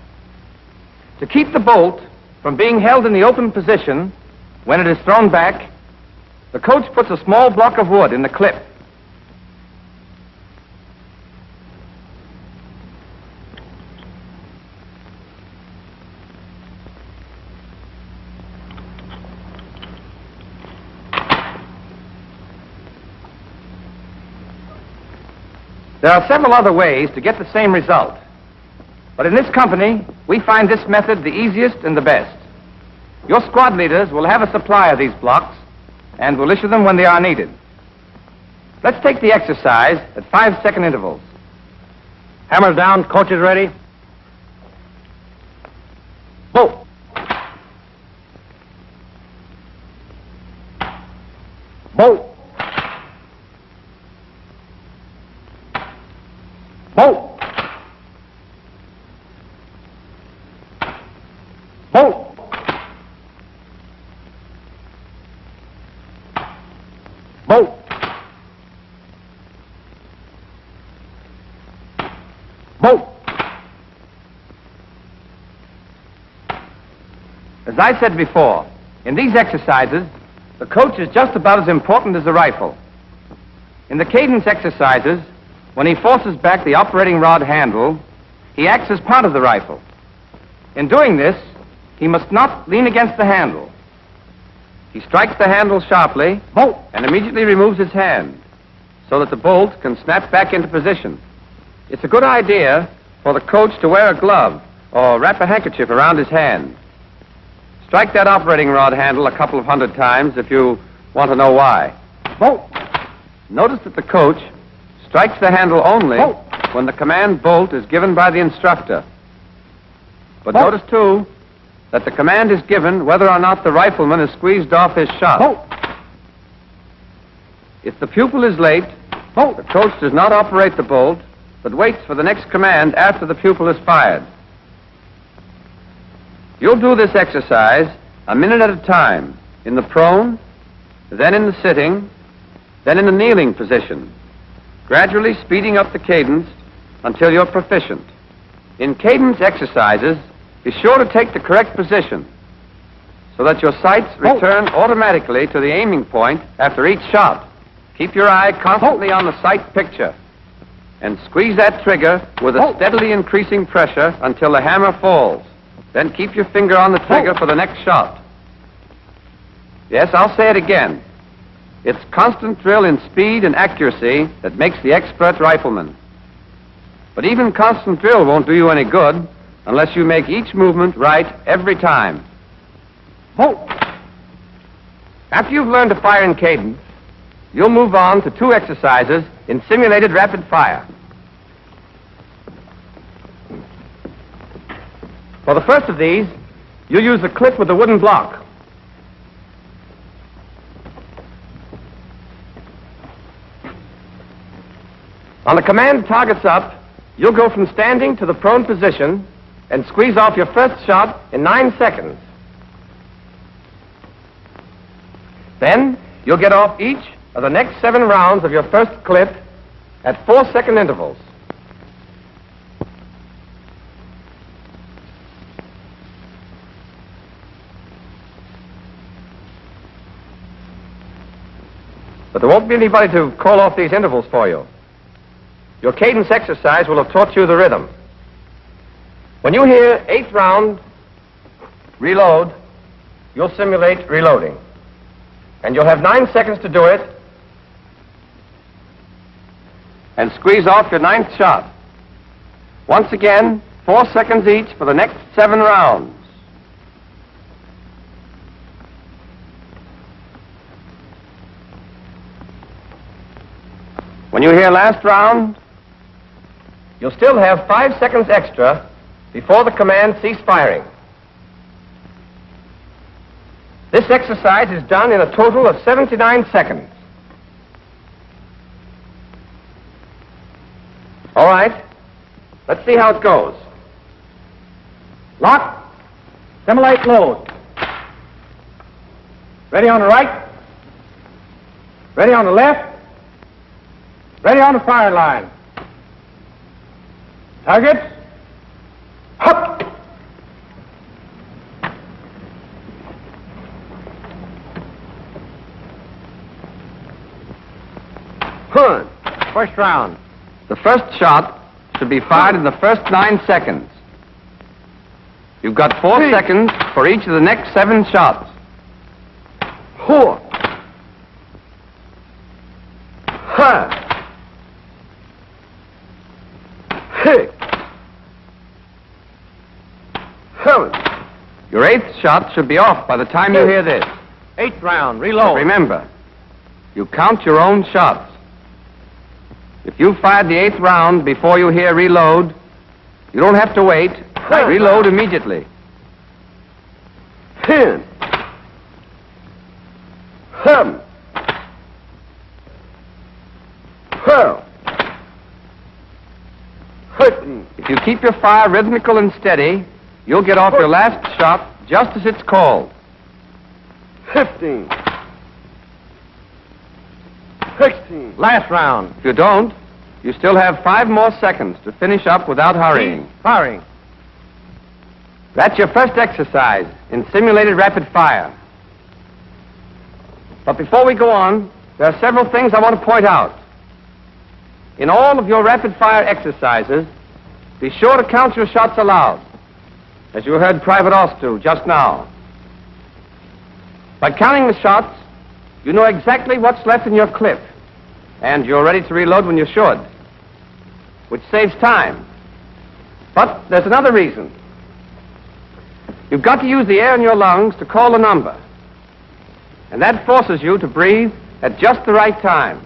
To keep the bolt from being held in the open position when it is thrown back, the coach puts a small block of wood in the clip. There are several other ways to get the same result. But in this company, we find this method the easiest and the best. Your squad leaders will have a supply of these blocks and will issue them when they are needed. Let's take the exercise at 5-second intervals. Hammers down. Coach is ready. Bolt. Bolt. Bolt. Bolt. Bolt. Bolt. As I said before, in these exercises, the coach is just about as important as the rifle. In the cadence exercises, when he forces back the operating rod handle, he acts as part of the rifle. In doing this, he must not lean against the handle. He strikes the handle sharply and immediately removes his hand so that the bolt can snap back into position. It's a good idea for the coach to wear a glove or wrap a handkerchief around his hand. Strike that operating rod handle a couple of 100 times if you want to know why. Notice that the coach strikes the handle only when the command bolt is given by the instructor. But notice, too, that the command is given whether or not the rifleman has squeezed off his shot. If the pupil is late, the coach does not operate the bolt, but waits for the next command after the pupil is fired. You'll do this exercise a minute at a time, in the prone, then in the sitting, then in the kneeling position, gradually speeding up the cadence until you're proficient. In cadence exercises, be sure to take the correct position so that your sights return automatically to the aiming point after each shot. Keep your eye constantly on the sight picture and squeeze that trigger with a steadily increasing pressure until the hammer falls. Then keep your finger on the trigger for the next shot. Yes, I'll say it again. It's constant drill in speed and accuracy that makes the expert rifleman. But even constant drill won't do you any good unless you make each movement right every time. After you've learned to fire in cadence, you'll move on to 2 exercises in simulated rapid fire. For the first of these, you'll use a clip with a wooden block. On the command target's up, you'll go from standing to the prone position and squeeze off your first shot in 9 seconds. Then, you'll get off each of the next 7 rounds of your first clip at 4-second intervals. But there won't be anybody to call off these intervals for you. Your cadence exercise will have taught you the rhythm. When you hear 8th round, reload, you'll simulate reloading. And you'll have 9 seconds to do it. And squeeze off your 9th shot. Once again, 4 seconds each for the next 7 rounds. When you hear last round, you'll still have 5 seconds extra before the command cease firing. This exercise is done in a total of 79 seconds. All right, let's see how it goes. Lock. Simulate load. Ready on the right. Ready on the left. Ready on the fire line. Targets. Up. Good. First round. The first shot should be fired in the first 9 seconds. You've got 4 seconds for each of the next 7 shots. 4. Ha. 6. 7. Your 8th shot should be off by the time you hear this. 8th round. Reload. Remember, you count your own shots. If you fired the 8th round before you hear reload, you don't have to wait. Reload immediately. 10. 7. 12. 13. If you keep your fire rhythmical and steady, you'll get off your last shot just as it's called. 15. 16. Last round. If you don't, you still have 5 more seconds to finish up without hurrying. Firing. That's your first exercise in simulated rapid fire. But before we go on, there are several things I want to point out. In all of your rapid fire exercises, be sure to count your shots aloud, as you heard Private Oss do just now. By counting the shots, you know exactly what's left in your clip, and you're ready to reload when you should, which saves time. But there's another reason. You've got to use the air in your lungs to call the number, and that forces you to breathe at just the right time.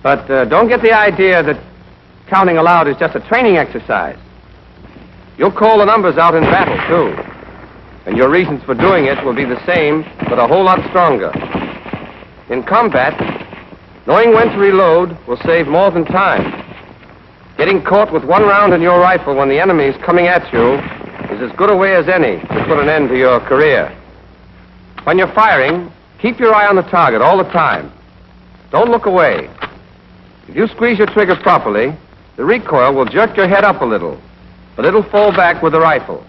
But don't get the idea that counting aloud is just a training exercise. You'll call the numbers out in battle, too. And your reasons for doing it will be the same, but a whole lot stronger. In combat, knowing when to reload will save more than time. Getting caught with 1 round in your rifle when the enemy is coming at you is as good a way as any to put an end to your career. When you're firing, keep your eye on the target all the time. Don't look away. If you squeeze your trigger properly, the recoil will jerk your head up a little, but it'll fall back with the rifle.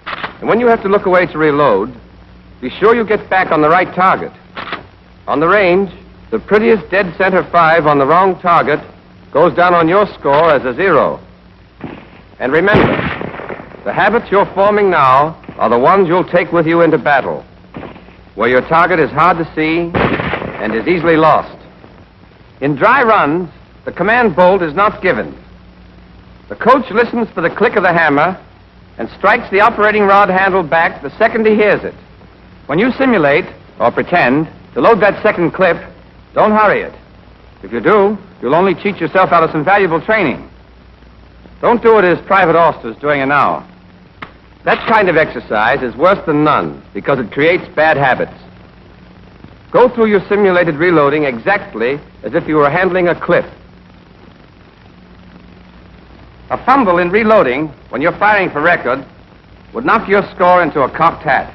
And when you have to look away to reload, be sure you get back on the right target. On the range, the prettiest dead center 5 on the wrong target goes down on your score as a 0. And remember, the habits you're forming now are the ones you'll take with you into battle, where your target is hard to see and is easily lost. In dry runs, the command bolt is not given. The coach listens for the click of the hammer and strikes the operating rod handle back the second he hears it. When you simulate, or pretend, to load that second clip, don't hurry it. If you do, you'll only cheat yourself out of some valuable training. Don't do it as Private Auster's doing it now. That kind of exercise is worse than none because it creates bad habits. Go through your simulated reloading exactly as if you were handling a clip. A fumble in reloading when you're firing for record would knock your score into a cocked hat.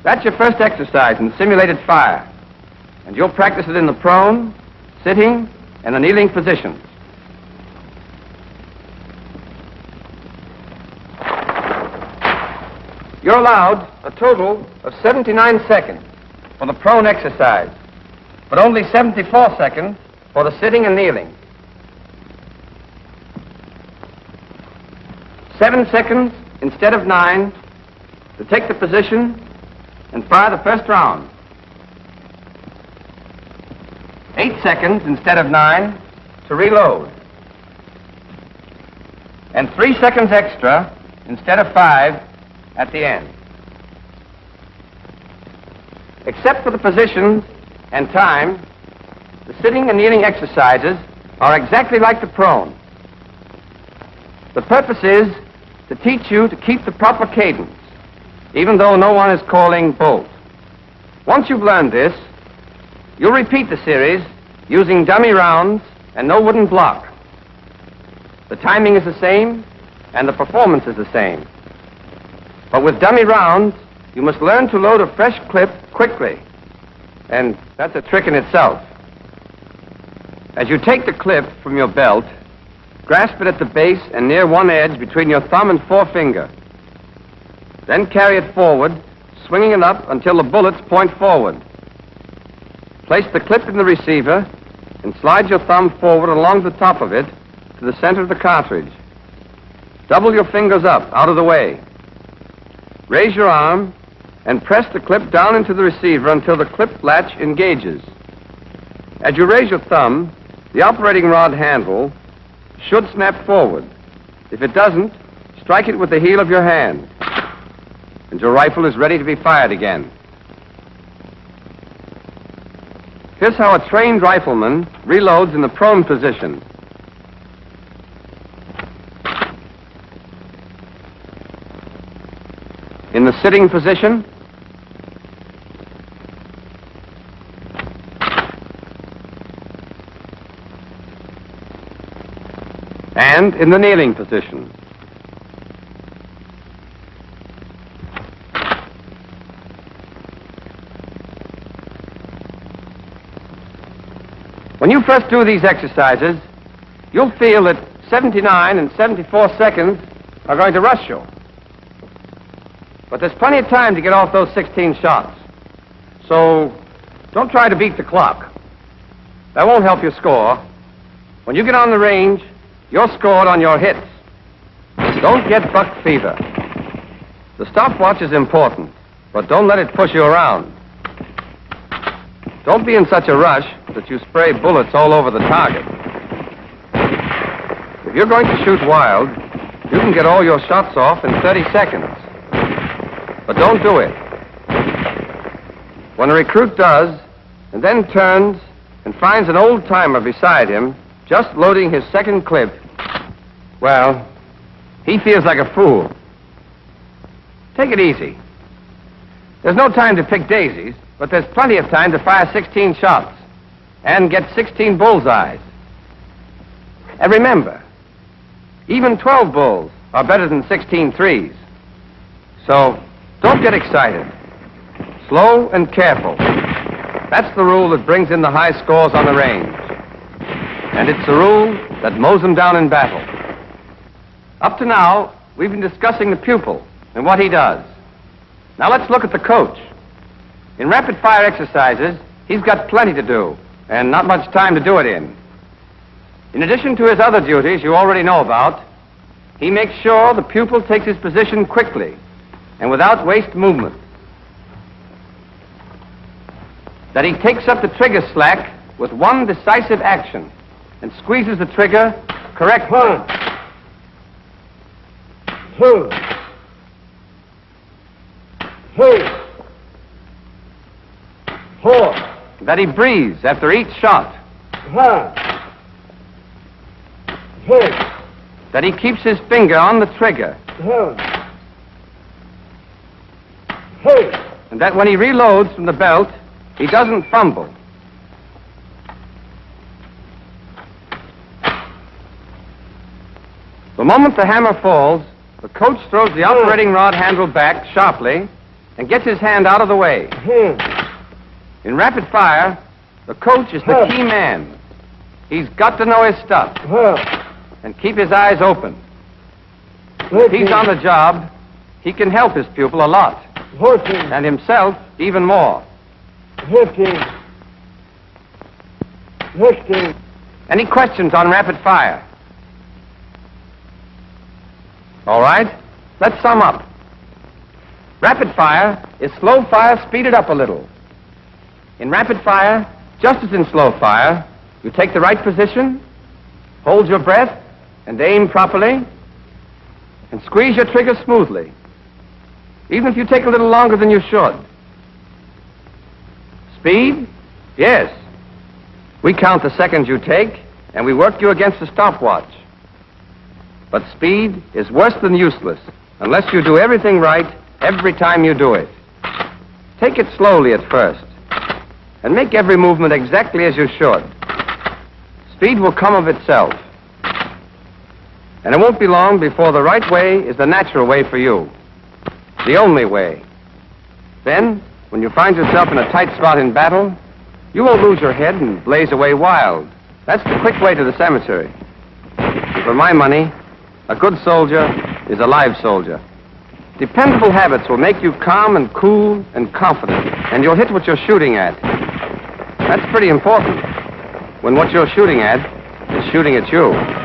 That's your first exercise in simulated fire, and you'll practice it in the prone, sitting, and the kneeling positions. You're allowed a total of 79 seconds for the prone exercise, but only 74 seconds for the sitting and kneeling. 7 seconds instead of 9 to take the position and fire the first round. 8 seconds instead of 9 to reload. And 3 seconds extra instead of 5 at the end. Except for the positions and time, the sitting and kneeling exercises are exactly like the prone. The purpose is to teach you to keep the proper cadence, even though no one is calling bolt. Once you've learned this, you'll repeat the series using dummy rounds and no wooden block. The timing is the same, and the performance is the same. But with dummy rounds, you must learn to load a fresh clip quickly, and that's a trick in itself. As you take the clip from your belt, grasp it at the base and near one edge between your thumb and forefinger. Then carry it forward, swinging it up until the bullets point forward. Place the clip in the receiver and slide your thumb forward along the top of it to the center of the cartridge. Double your fingers up, out of the way. Raise your arm and press the clip down into the receiver until the clip latch engages. As you raise your thumb, the operating rod handle should snap forward. If it doesn't, strike it with the heel of your hand, and your rifle is ready to be fired again. Here's how a trained rifleman reloads in the prone position. In the sitting position, and in the kneeling position. When you first do these exercises, you'll feel that 79 and 74 seconds are going to rush you. But there's plenty of time to get off those 16 shots. So don't try to beat the clock. That won't help your score. When you get on the range, you're scored on your hits. Don't get buck fever. The stopwatch is important, but don't let it push you around. Don't be in such a rush that you spray bullets all over the target. If you're going to shoot wild, you can get all your shots off in 30 seconds. But don't do it. When a recruit does, and then turns and finds an old-timer beside him, just loading his second clip, well, he feels like a fool. Take it easy. There's no time to pick daisies, but there's plenty of time to fire 16 shots and get 16 bullseyes. And remember, even 12 bulls are better than 16 threes. So don't get excited. Slow and careful. That's the rule that brings in the high scores on the range. And it's the rule that mows them down in battle. Up to now, we've been discussing the pupil and what he does. Now let's look at the coach. In rapid-fire exercises, he's got plenty to do, and not much time to do it in. In addition to his other duties you already know about, he makes sure the pupil takes his position quickly and without waste movement. That he takes up the trigger slack with one decisive action and squeezes the trigger correctly. 1, 2, 3, 4. That he breathes after each shot. 5, 6, That he keeps his finger on the trigger. 7, 8. And that when he reloads from the belt, he doesn't fumble. The moment the hammer falls, the coach throws the operating rod handle back sharply and gets his hand out of the way. 10, In rapid fire, the coach is the key man. He's got to know his stuff 12, and keep his eyes open. If he's on the job, he can help his pupil a lot, 14, and himself even more. 15, 16. Any questions on rapid fire? All right, let's sum up. Rapid fire is slow fire speeded up a little. In rapid fire, just as in slow fire, you take the right position, hold your breath, and aim properly, and squeeze your trigger smoothly, even if you take a little longer than you should. Speed? Yes. We count the seconds you take, and we work you against the stopwatch. But speed is worse than useless unless you do everything right every time you do it. Take it slowly at first, and make every movement exactly as you should. Speed will come of itself. And it won't be long before the right way is the natural way for you. The only way. Then, when you find yourself in a tight spot in battle, you won't lose your head and blaze away wild. That's the quick way to the cemetery. For my money, a good soldier is a live soldier. Dependable habits will make you calm and cool and confident, and you'll hit what you're shooting at. That's pretty important, when what you're shooting at is shooting at you.